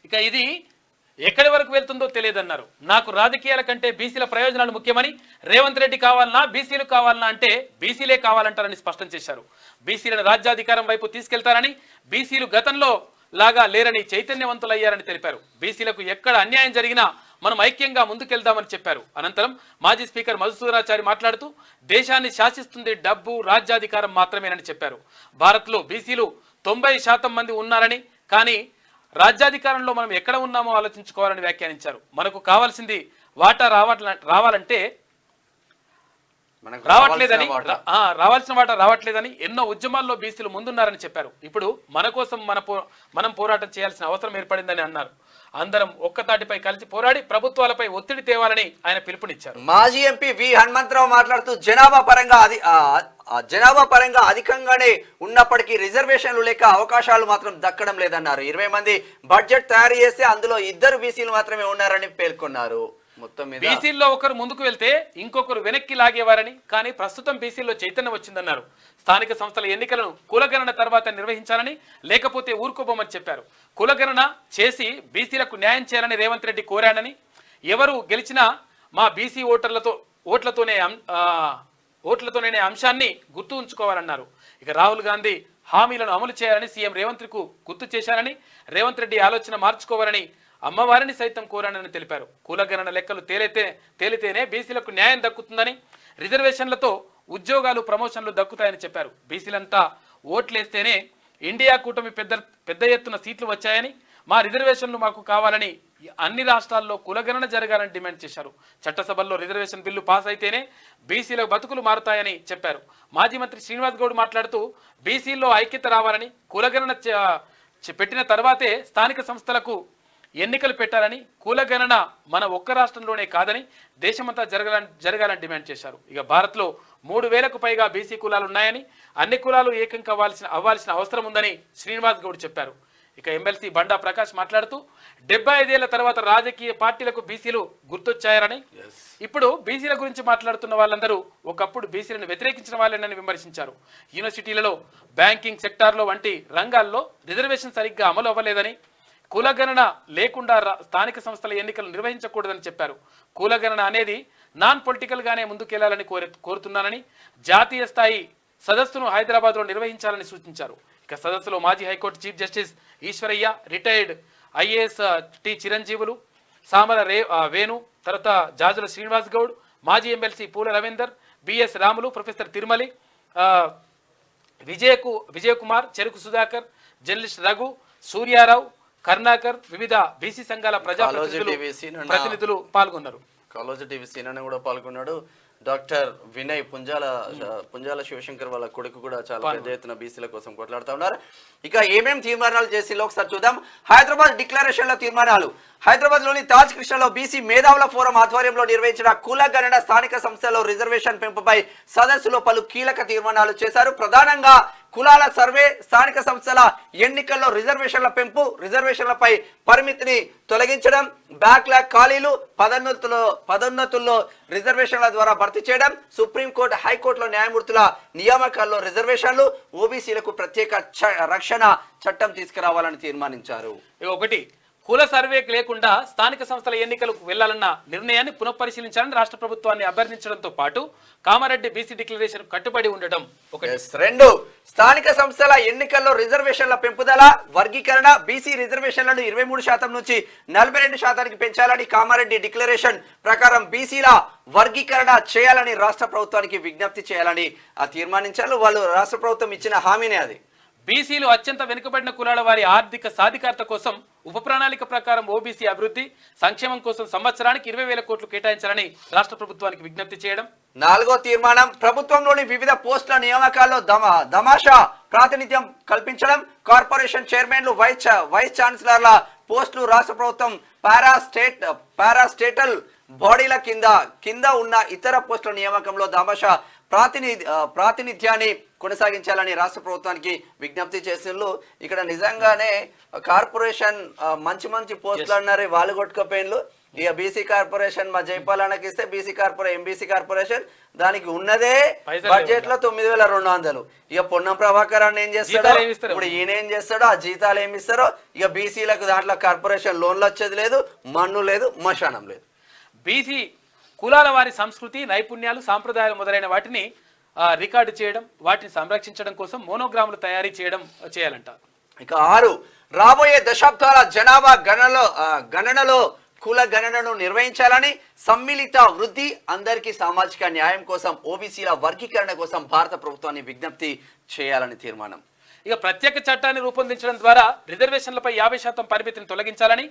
ఇక ఇది ఎక్కడి వరకు వెళ్తుందో తెలియదన్నారు. నాకు రాజకీయాల కంటే బీసీల ప్రయోజనాలు ముఖ్యమని, రేవంత్ రెడ్డి కావాలన్నా బీసీలు కావాలన్నా అంటే బీసీలే కావాలంటారని స్పష్టం చేశారు. బీసీలను రాజ్యాధికారం వైపు తీసుకెళ్తారని, బీసీలు గతంలో లాగా లేరని చైతన్యవంతులయ్యారని తెలిపారు. బీసీలకు ఎక్కడ అన్యాయం జరిగినా మనం ఐక్యంగా ముందుకెళ్దామని చెప్పారు. అనంతరం మాజీ స్పీకర్ మధుసూదనాచారి మాట్లాడుతూ దేశాన్ని శాసిస్తుంది డబ్బు, రాజ్యాధికారం మాత్రమేనని చెప్పారు. భారత్లో బీసీలు 90% మంది ఉన్నారని, కానీ రాజ్యాధికారంలో మనం ఎక్కడ ఉన్నామో ఆలోచించుకోవాలని వ్యాఖ్యానించారు. మనకు కావాల్సింది వాటా రావాలంటే రావాల్సిన వాటా రావట్లేదని, ఎన్నో ఉద్యమాల్లో బీసీలు ముందున్నారని చెప్పారు. ఇప్పుడు మన కోసం మనం పోరాటం చేయాల్సిన అవసరం ఏర్పడిందని అన్నారు. అందరం ఒక్కతాటిపై కలిసి పోరాడి ప్రభుత్వాలపై ఒత్తిడి తేవాలని ఆయన పిలుపునిచ్చారు. మాజీ ఎంపీ వి హనుమంతరావు మాట్లాడుతూ జనాభా పరంగా అధికంగానే ఉన్నప్పటికీ రిజర్వేషన్లు లేక అవకాశాలు మాత్రం దక్కడం లేదన్నారు. 20 మంది బడ్జెట్ తయారు చేస్తే అందులో 2 బీసీలు మాత్రమే ఉన్నారని పేర్కొన్నారు. బీసీల్లో ఒకరు ముందుకు వెళ్తే ఇంకొకరు వెనక్కి లాగేవారని, కానీ ప్రస్తుతం బీసీల్లో చైతన్యం వచ్చిందన్నారు. స్థానిక సంస్థల ఎన్నికలను కులగణన తర్వాత నిర్వహించాలని, లేకపోతే ఊరుకోబోమని చెప్పారు. కులగణన చేసి బీసీలకు న్యాయం చేయాలని రేవంత్ రెడ్డి కోరాడని, ఎవరు గెలిచినా మా బీసీ ఓట్లతోనే అంశాన్ని గుర్తు ఉంచుకోవాలన్నారు. ఇక రాహుల్ గాంధీ హామీలను అమలు చేయాలని సీఎం రేవంత్ కు గుర్తు చేశారని, రేవంత్ రెడ్డి ఆలోచన మార్చుకోవాలని అమ్మవారిని సైతం కోరానని తెలిపారు. కులగణన లెక్కలు తేలితేనే బీసీలకు న్యాయం దక్కుతుందని, రిజర్వేషన్లతో ఉద్యోగాలు ప్రమోషన్లు దక్కుతాయని చెప్పారు. బీసీలంతా ఓట్లేస్తేనే ఇండియా కూటమి పెద్ద ఎత్తున సీట్లు వచ్చాయని, మా రిజర్వేషన్లు మాకు కావాలని అన్ని రాష్ట్రాల్లో కులగణన జరగాలని డిమాండ్ చేశారు. చట్టసభల్లో రిజర్వేషన్ బిల్లు పాస్ అయితేనే బీసీల బతుకులు మారుతాయని చెప్పారు. మాజీ మంత్రి శ్రీనివాస్ గౌడ్ మాట్లాడుతూ బీసీల్లో ఐక్యత రావాలని, కులగణన పెట్టిన తర్వాతే స్థానిక సంస్థలకు ఎన్నికలు పెట్టాలని, కులగణన మన ఒక్క రాష్ట్రంలోనే కాదని దేశమంతా జరగాలని డిమాండ్ చేశారు. ఇక భారత్లో 3000కు పైగా బీసీ కులాలు ఉన్నాయని, అన్ని కులాలు ఏకం అవ్వాల్సిన అవసరం ఉందని శ్రీనివాస్ గౌడ్ చెప్పారు. ఇక ఎమ్మెల్సీ బండా ప్రకాష్ మాట్లాడుతూ 75 ఏళ్ల తర్వాత రాజకీయ పార్టీలకు బీసీలు గుర్తొచ్చారని, ఇప్పుడు బీసీల గురించి మాట్లాడుతున్న వాళ్ళందరూ ఒకప్పుడు బీసీలను వ్యతిరేకించిన వాళ్ళని విమర్శించారు. యూనివర్సిటీలలో, బ్యాంకింగ్ సెక్టార్లో వంటి రంగాల్లో రిజర్వేషన్ సరిగ్గా అమలు అవ్వలేదని, కులగణన లేకుండా స్థానిక సంస్థల ఎన్నికలు నిర్వహించకూడదని చెప్పారు. కులగణన అనేది నాన్ పొలిటికల్ గానే ముందుకెళ్లాలని కోరుతున్నానని, జాతీయ స్థాయి సదస్సును హైదరాబాద్లో నిర్వహించాలని సూచించారు. ఇక సదస్సులో మాజీ high court chief justice Eshwaraiah, retired IAS T Chiranjeevulu, Samala Venu, తర్వాత జాజుల శ్రీనివాస్ గౌడ్, మాజీ MLC Poola Ravinder, BS Ramulu, professor Thirumali, Vijayakumar, Cheruku Sudhakar, journalist Raghu, Suryarao, Karnakar, వివిధ బీసీ సంఘాల ప్రతినిధులు పాల్గొన్నారు. కాలేజ్ టీవీ సీనన్న కూడా పాల్గొన్నాడు. డాక్టర్ వినయ్ పుంజాల శివశంకర్ వాళ్ళ కొడుకు కూడా చాలా పెద్ద ఎత్తున బీసీల కోసం కొట్లాడుతూ ఉన్నారు. ఇక ఏమేం తీర్మానాలు చేసిందో ఒకసారి చూద్దాం. హైదరాబాద్ డిక్లరేషన్ల తీర్మానాలు. హైదరాబాద్ లోని తాజ్ కృష్ణలో బీసీ మేధావుల ఫోరం ఆధ్వర్యంలో నిర్వహించిన కులగణన స్థానిక సంస్థల్లో రిజర్వేషన్ పెంపుపై సదస్సులో పలు కీలక తీర్మానాలు చేశారు. ప్రధానంగా కులాల సర్వే, స్థానిక సంస్థల ఎన్నికల్లో రిజర్వేషన్ల పెంపు, రిజర్వేషన్లపై పరిమితిని తొలగించడం, బ్యాక్లాగ్ ఖాళీలు, పదోన్నతుల్లో రిజర్వేషన్ల ద్వారా భర్తీ చేయడం, సుప్రీంకోర్టు, హైకోర్టులో న్యాయమూర్తుల నియామకాల్లో రిజర్వేషన్లు, ఓబీసీలకు ప్రత్యేక రక్షణ చట్టం తీసుకురావాలని తీర్మానించారు. ఒకటి, కుల సర్వేకి లేకుండా స్థానిక సంస్థల ఎన్నికలకు వెళ్లాలన్న నిర్ణయాన్ని పునఃపరిశీలించాలని రాష్ట్ర ప్రభుత్వాన్ని అభ్యర్థించడంతో పాటు కామారెడ్డి బీసీ డిక్లరేషన్ కట్టుబడి ఉండడం. రెండు, స్థానిక సంస్థల ఎన్నికల్లో రిజర్వేషన్ల పెంపుదల, వర్గీకరణ, బీసీ రిజర్వేషన్లను 23% నుంచి 42% పెంచాలని కామారెడ్డి డిక్లరేషన్ ప్రకారం బీసీల వర్గీకరణ చేయాలని రాష్ట్ర ప్రభుత్వానికి విజ్ఞప్తి చేయాలని తీర్మానించారు. వాళ్ళు రాష్ట్ర ప్రభుత్వం ఇచ్చిన హామీనే అది. బీసీలు అత్యంత వెనుకబడిన కులాల వారి ఆర్థిక సాధికారత కోసం ఉప ప్రణాళిక ప్రకారం ఓబీసీ అభివృద్ధి సంక్షేమం కోసం సంవత్సరానికి 20,000 కోట్లు కేటాయించాలని రాష్ట్ర ప్రభుత్వానికి విజ్ఞప్తి చేయడం. నాలుగో తీర్మానం, ప్రభుత్వంలోని వివిధ పోస్టుల నియామకాల్లో దమాషా ప్రాతినిధ్యం కల్పించడం, కార్పొరేషన్ చైర్మన్లు, వైస్ ఛాన్సలర్ల పోస్టులు రాష్ట్ర ప్రభుత్వం పారాస్టేటల్ బాడీల కింద ఉన్న ఇతర పోస్టుల నియామకంలో దమాషా ప్రాతినిధ్యాన్ని కొనసాగించాలని రాష్ట్ర ప్రభుత్వానికి విజ్ఞప్తి చేసినట్లు. ఇక్కడ నిజంగానే కార్పొరేషన్ మంచి పోస్టులు అన్నారు, వాళ్ళు కొట్టుకపోయిన్లు. ఇక బీసీ కార్పొరేషన్ మా జైపాలనకి ఇస్తే ఎంబీసీ కార్పొరేషన్ దానికి ఉన్నదే బడ్జెట్ లో 9,200. ఇక పొన్నం ప్రభాకర్ అన్న ఏం చేస్తాడో, ఇప్పుడు ఈయన ఏం చేస్తాడో, ఆ జీతాలు ఏమి ఇస్తారో. ఇక బీసీలకు దాంట్లో కార్పొరేషన్ లోన్లు వచ్చేది లేదు, మన్ను లేదు, మశానం లేదు. బీసీ కులాల వారి సంస్కృతి, నైపుణ్యాలు, సాంప్రదాయాలు మొదలైన వాటిని రికార్డు చేయడం, వాటిని సంరక్షించడం కోసం మోనోగ్రాములు తయారీ చేయాలంట. ఇక 6, రాబోయే దశాబ్దాల జనాభా గణనలో కుల గణనను నిర్వహించాలని, సమ్మిళిత వృద్ధి, అందరికీ సామాజిక న్యాయం కోసం, ఓబీసీల వర్గీకరణ కోసం భారత ప్రభుత్వాన్ని విజ్ఞప్తి చేయాలని తీర్మానం. ఇక ప్రత్యేక చట్టాన్ని రూపొందించడం ద్వారా రిజర్వేషన్లపై 50% పరిమితిని తొలగించాలని,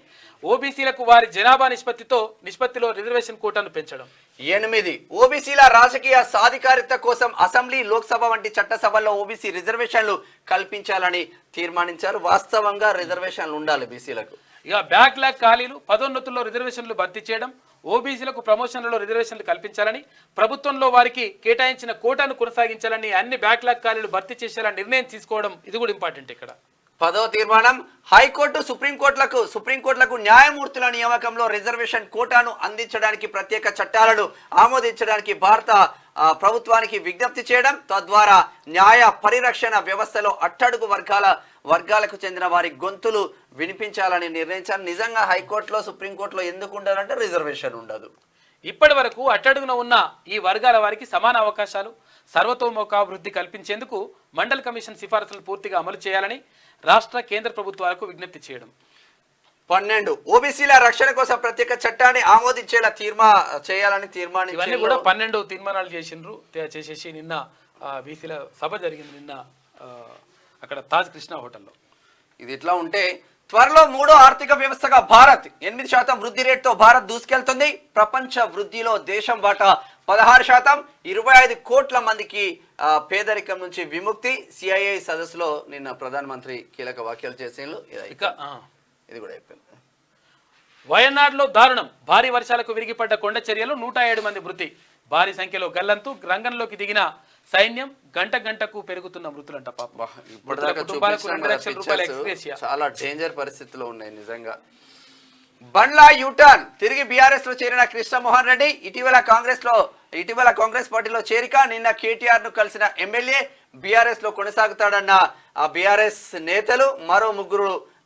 ఓబీసీలకు వారి జనాభా నిష్పత్తిలో రిజర్వేషన్ కోటాను పెంచడం. 8, ఓబీసీల రాజకీయ సాధికారిత కోసం అసెంబ్లీ, లోక్సభ వంటి చట్టసభల్లో ఓబీసీ రిజర్వేషన్లు కల్పించాలని తీర్మానించారు. వాస్తవంగా రిజర్వేషన్లు ఉండాలి బీసీలకు. ఇక బ్యాక్లాగ్ ఖాళీలు, పదోన్నతుల్లో రిజర్వేషన్లు భర్తీ చేయడం, ఓబీసీలకు ప్రమోషన్లలో రిజర్వేషన్లు కల్పించాలని, ప్రభుత్వంలో వారికి కేటాయించిన కోటాను కొనసాగించాలని, అన్ని బ్యాక్లాగ్ ఖాళీలు భర్తీ చేసేలా నిర్ణయం తీసుకోవడం, ఇది కూడా ఇంపార్టెంట్. ఇక్కడ 10వ తీర్మానం, హైకోర్టు, సుప్రీంకోర్టులకు న్యాయమూర్తుల నియామకంలో రిజర్వేషన్ కోటాను అందించడానికి ప్రత్యేక చట్టాలను ఆమోదించడానికి భారత ప్రభుత్వానికి విజ్ఞప్తి చేయడం, తద్వారా న్యాయ పరిరక్షణ వ్యవస్థలో అట్టడుగు వర్గాలకు చెందిన వారి గొంతులు వినిపించాలని నిర్ణయించారు. నిజంగా హైకోర్టులో, సుప్రీంకోర్టులో ఎందుకు ఉండాలంటే రిజర్వేషన్ ఉండదు. ఇప్పటి వరకు అట్టడుగున ఉన్న ఈ వర్గాల వారికి సమాన అవకాశాలు, సర్వతోముఖాభివృద్ధి కల్పించేందుకు మండల్ కమిషన్ సిఫారసులు పూర్తిగా అమలు చేయాలని రాష్ట్ర, కేంద్ర ప్రభుత్వాలకు విజ్ఞప్తి చేయడం. 12 ఓబీసీల రక్షణ కోసం ప్రత్యేక చట్టాన్ని ఆమోదించేలా చేయాలని ఇవన్నీ తీర్మానించారు. కూడా 12 తీర్మానాలు చేసేసి నిన్న బీసీల సభ జరిగింది నిన్న అక్కడ తాజ్ కృష్ణ హోటల్లో. ఇది ఇట్లా ఉంటే త్వరలో 3వ ఆర్థిక వ్యవస్థగా భారత్ 8% వృద్ధి రేటుతో భారత్ దూసుకెళ్తుంది. ప్రపంచ వృద్ధిలో దేశం వాటా 16%, 25 కోట్ల మందికి పేదరికం నుంచి విముక్తి. సిఐఐ సదస్సులో నిన్న ప్రధానమంత్రి కీలక వ్యాఖ్యలు చేసేందులో ఇది కూడా అయిపోయింది. వయనాడులో దారుణం, భారీ వర్షాలకు విరిగిపడ్డ కొండ చర్యలు 107 మంది మృతి. భారీ సంఖ్యలో గల్లంతు, రంగంలోకి దిగిన సైన్యం, గంటకు పెరుగుతున్న మృతులంట. పాప కుటుంబాలకు 2 లక్షల రూపాయల ఎక్స్‌గ్రేషియా. చాలా డేంజర్ పరిస్థితిలో ఉన్నాయి నిజంగా. బండ్లా యూటర్న్, తిరిగి బీఆర్ఎస్ లో చేరిన కృష్ణమోహన్ రెడ్డి. ఇటీవల కాంగ్రెస్ పార్టీలో చేరిక. నిన్న కేటీఆర్ ను కలిసిన ఎమ్మెల్యే బీఆర్ఎస్ లో కొనసాగుతాడన్న ఆ బీఆర్ఎస్ నేతలు. మరో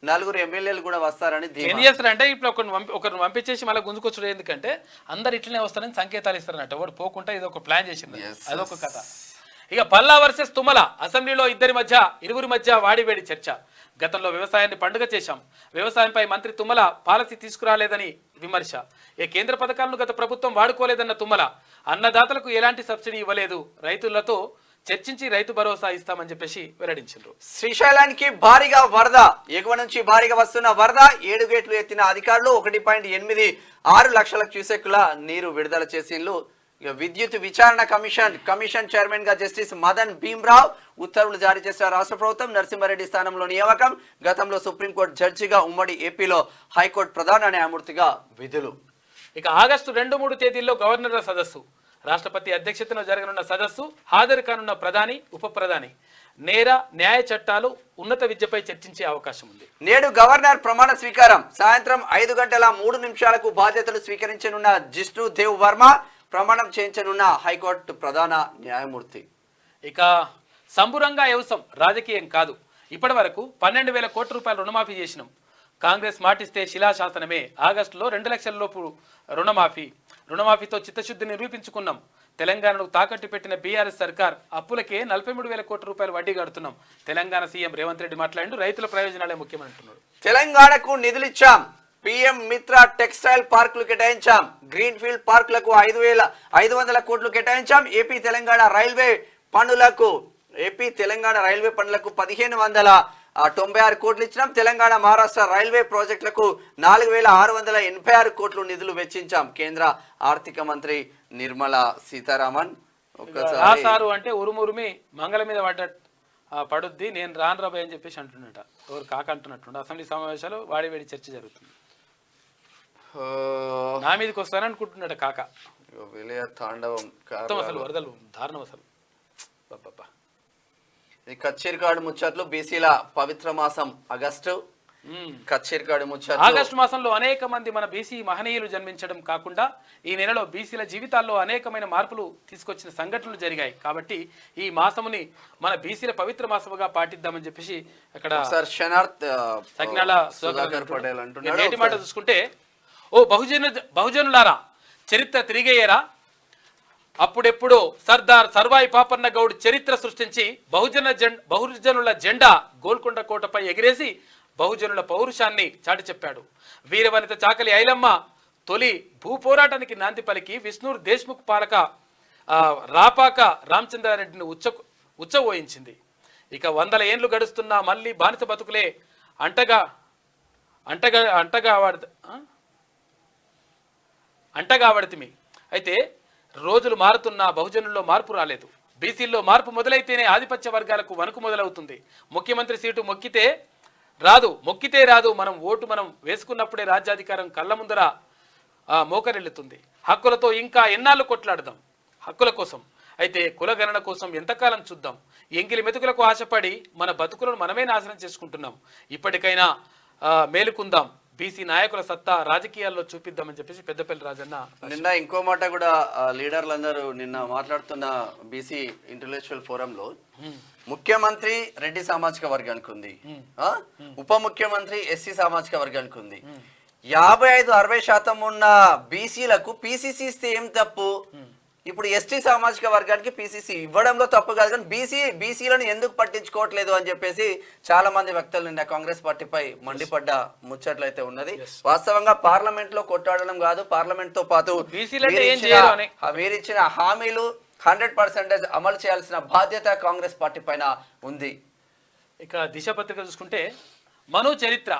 4 ఎమ్మెల్యేలు కూడా వస్తారని ఏం చేస్తారంటే ఇప్పుడు ఒకరిని పంపించేసి మళ్ళీ గుంజుకొచ్చుడు. ఎందుకంటే అందరు ఇట్లనే వస్తారని సంకేతాలు ఇస్తారన్నట్టు. వాడు పోకుండా ఇది ఒక ప్లాన్ చేసింది, అదొక కథ. ఇక పల్లా వర్సెస్ తుమ్మల, అసెంబ్లీలో ఇరువురి మధ్య వాడివేడి చర్చ. గతంలో వ్యవసాయాన్ని పండుగ చేశాం, వ్యవసాయంపై మంత్రి తుమ్మల పాలసీ తీసుకురాలేదని విమర్శ. కేంద్ర పథకాలను గత ప్రభుత్వం వాడుకోలేదన్న తుమ్మల, అన్నదాతలకు ఎలాంటి సబ్సిడీ ఇవ్వలేదు, రైతులతో చర్చించి రైతు భరోసా ఇస్తామని చెప్పేసి వెల్లడించారు. శ్రీశైలానికి భారీగా వరద, ఎగువ నుంచి భారీగా వస్తున్న వరద. 7 గేట్లు ఎత్తిన అధికారులు 1.86 లక్షల క్యూసెక్ల నీరు విడుదల చేసిండ్రు. విద్యుత్ విచారణ కమిషన్ చైర్మన్ గా జస్టిస్ మదన్ భీమ్రావ్ ఉత్తర్వులు జారీ చేసిన రాష్ట్ర ప్రభుత్వం. నరసింహారెడ్డి స్థానంలో నియామకం. గతంలో సుప్రీంకోర్టు జడ్జిగా, ఉమ్మడి ఏపీలో హైకోర్టు ప్రధాన న్యాయమూర్తిగా విధులు. ఇక ఆగస్టు 2-3 తేదీల్లో గవర్నర్ల సదస్సు, రాష్ట్రపతి అధ్యక్షతన జరగనున్న సదస్సు హాజరు కానున్న ప్రధాని, ఉప ప్రధాని. నేర న్యాయ చట్టాలు, ఉన్నత విద్యపై చర్చించే అవకాశం ఉంది. నేడు గవర్నర్ ప్రమాణ స్వీకారం. సాయంత్రం 5:03 బాధ్యతలు స్వీకరించనున్న జిష్ణు దేవ్ వర్మ. ప్రమాణం చేయించనున్న హైకోర్టు ప్రధాన న్యాయమూర్తి. ఇక సంబురంగా వ్యవసాయం రాజకీయం కాదు. ఇప్పటి వరకు 12,000 కోట్ల రూపాయల రుణమాఫీ చేసినాం. కాంగ్రెస్ మాటిస్తే శిలాశాసనమే. ఆగస్టులో 2 లక్షల లోపు రుణమాఫీతో చిత్తశుద్ధి నిరూపించుకున్నాం. తెలంగాణను తాకట్టు పెట్టిన బీఆర్ఎస్ సర్కార్ అప్పులకే 43,000 కోట్ల రూపాయలు వడ్డీ కడుతున్నాం. తెలంగాణ సీఎం రేవంత్ రెడ్డి మాట్లాడిండు, రైతుల ప్రయోజనాలే ముఖ్యమంటున్నాడు. తెలంగాణకు నిధులిచ్చాం, పీఎం మిత్ర టెక్స్టైల్ పార్కులు కేటాయించాం. గ్రీన్ ఫీల్డ్ పార్కులకు 5,500 కోట్లు కేటాయించాం. ఏపీ తెలంగాణ రైల్వే పనులకు 1,596 కోట్లు ఇచ్చినాం. తెలంగాణ మహారాష్ట్ర రైల్వే ప్రాజెక్టులకు 4,686 కోట్లు నిధులు వెచ్చించాం. కేంద్ర ఆర్థిక మంత్రి నిర్మలా సీతారామన్. రాసారు అంటే ఉరుమురుమి మంగళ మీద పడుద్ది, నేను రాను రాబాయ్ అని చెప్పేసి అంటున్నట. ఎవరు కాక అంటున్నట్టు. అసెంబ్లీ సమావేశాలు వాడివేడి చర్చ జరుగుతుంది. నా మీదకి వస్తాననుకుంటున్నాడు కాక. విలయ తాండవం అసలు వరదలు దారుణం అసలు. కచ్చేరికాడు ముచ్చట్లు. బీసీల పవిత్ర మాసం ఆగస్టు. కచ్చేరికాడు ముచ్చట్లు. ఆగస్టు మాసంలో అనేక మంది మన బీసీ మహనీయులు జన్మించడం కాకుండా ఈ నెలలో బీసీల జీవితాల్లో అనేకమైన మార్పులు తీసుకొచ్చిన సంఘటనలు జరిగాయి. కాబట్టి ఈ మాసముని మన బీసీల పవిత్ర మాసముగా పాటిద్దామని చెప్పేసి అక్కడ నేటి మాట చూసుకుంటే, ఓ బహుజనులారా, చరిత్ర తిరిగేయరా. అప్పుడెప్పుడో సర్దార్ సర్వాయి పాపన్న గౌడ్ చరిత్ర సృష్టించి బహుజనుల జెండా గోల్కొండ కోటపై ఎగిరేసి బహుజనుల పౌరుషాన్ని చాటి చెప్పాడు. వీరవనిత చాకలి ఐలమ్మ తొలి భూపోరాటానికి నాంది పలికి విష్ణూర్ దేశ్ముఖ్ రాపాక రామచంద్రారెడ్డిని ఉచ్చబోయించింది. ఇక 100 ఏండ్లు గడుస్తున్నా మళ్ళీ బానిస బతుకులే అంటగావడితిమి. అయితే రోజులు మారుతున్నా బహుజనుల్లో మార్పు రాలేదు. బీసీల్లో మార్పు మొదలైతేనే ఆధిపత్య వర్గాలకు వణుకు మొదలవుతుంది. ముఖ్యమంత్రి సీటు మొక్కితే రాదు, మనం వేసుకున్నప్పుడే రాజ్యాధికారం కళ్ళ ముందర మోకరిల్లుతుంది. హక్కులతో ఇంకా ఎన్నాళ్ళు కొట్లాడదాం హక్కుల కోసం. అయితే కులగణన కోసం ఎంతకాలం చూద్దాం. ఎంగిలి మెతుకులకు ఆశపడి మన బతుకులను మనమే నాశనం చేసుకుంటున్నాం. ఇప్పటికైనా మేలుకుందాం. బీసీ నాయకుల సత్తా రాజకీయాల్లో చూపిద్దామని చెప్పేసి పెద్దపల్లి రాజన్న. నిన్న ఇంకో మాట కూడా లీడర్లందరూ నిన్న మాట్లాడుతున్న బీసీ ఇంటలెక్చువల్ ఫోరంలో, ముఖ్యమంత్రి రెడ్డి సామాజిక వర్గానికి ఉంది, ఉప ముఖ్యమంత్రి ఎస్సీ సామాజిక వర్గానికి ఉంది. 55-60% ఉన్న బీసీలకు పీసీసీ ఇస్తే ఏం తప్పు, ఇప్పుడు ఎస్టీ సామాజిక వర్గానికి పిసిసి ఇవ్వడంలో తప్పు కాదు, కానీ బీసీలను ఎందుకు పట్టించుకోవట్లేదు అని చెప్పేసి చాలా మంది వ్యక్తులు నిన్న కాంగ్రెస్ పార్టీపై మండిపడ్డ ముచ్చట్లు అయితే ఉన్నది. వాస్తవంగా పార్లమెంట్ లో కొట్టాడడం కాదు, పార్లమెంట్ తో పాటు వీరిచ్చిన హామీలు 100% అమలు చేయాల్సిన బాధ్యత కాంగ్రెస్ పార్టీ పైన ఉంది. ఇక దిశ పత్రిక చూసుకుంటే మను చరిత్ర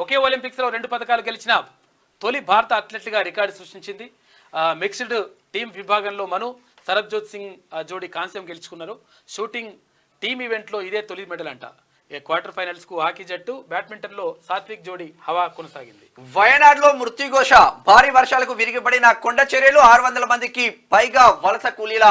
ఒకే ఒలింపిక్స్లో 2 పథకాలు గెలిచిన తొలి భారత అథ్లెట్గా రికార్డు సృష్టించింది. మిక్స్డ్ టీం విభాగంలో మను సరబ్జోత్ సింగ్ జోడీ కాంస్యం గెలుచుకున్నారు. షూటింగ్ టీం ఈవెంట్లో ఇదే తొలి మెడల్ అంట. క్వార్టర్ ఫైనల్స్ కు హాకీ జట్టు, బ్యాడ్మింటన్ లో సాత్విక్ జోడీ హవా కొనసాగింది. వయనాడులో మృత్యుఘోష, భారీ వర్షాలకు విరిగిపడిన కొండ చర్యలు, 600 మందికి పైగా వలస కూలీల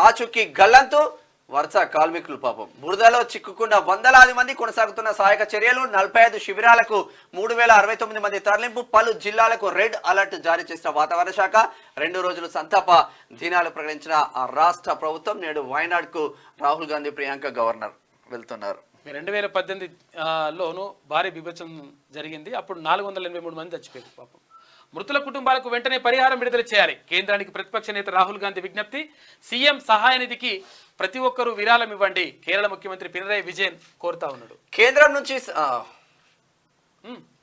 ఆచూకీ గల్లంతు. వరుస కార్మికులు పాపం బురదలో చిక్కుకున్న వందలాది మంది. కొనసాగుతున్న సహాయక చర్యలు. 45 శిబిరాలకు 3069 మంది తరలింపు. పలు జిల్లాలకు రెడ్ అలర్ట్ జారీ చేసిన వాతావరణ శాఖ. 2 రోజులు సంతాప దినాలు ప్రకటించిన రాష్ట్ర ప్రభుత్వం. నేడు వయనాడుకు రాహుల్ గాంధీ, ప్రియాంక గవర్నర్ వెళ్తున్నారు. 2018లోనూ భారీ బీభత్సం జరిగింది. అప్పుడు 483 మంది చచ్చిపోయారు పాపం. మృతుల కుటుంబాలకు వెంటనే పరిహారం విడుదల చేయాలి. కేంద్రానికి ప్రతిపక్ష నేత రాహుల్ గాంధీ విజ్ఞప్తి. సీఎం సహాయ నిధికి ప్రతి ఒక్కరూ విరాళం ఇవ్వండి. కేరళ ముఖ్యమంత్రి పినరయి విజయన్ కోరుతా ఉన్నాడు.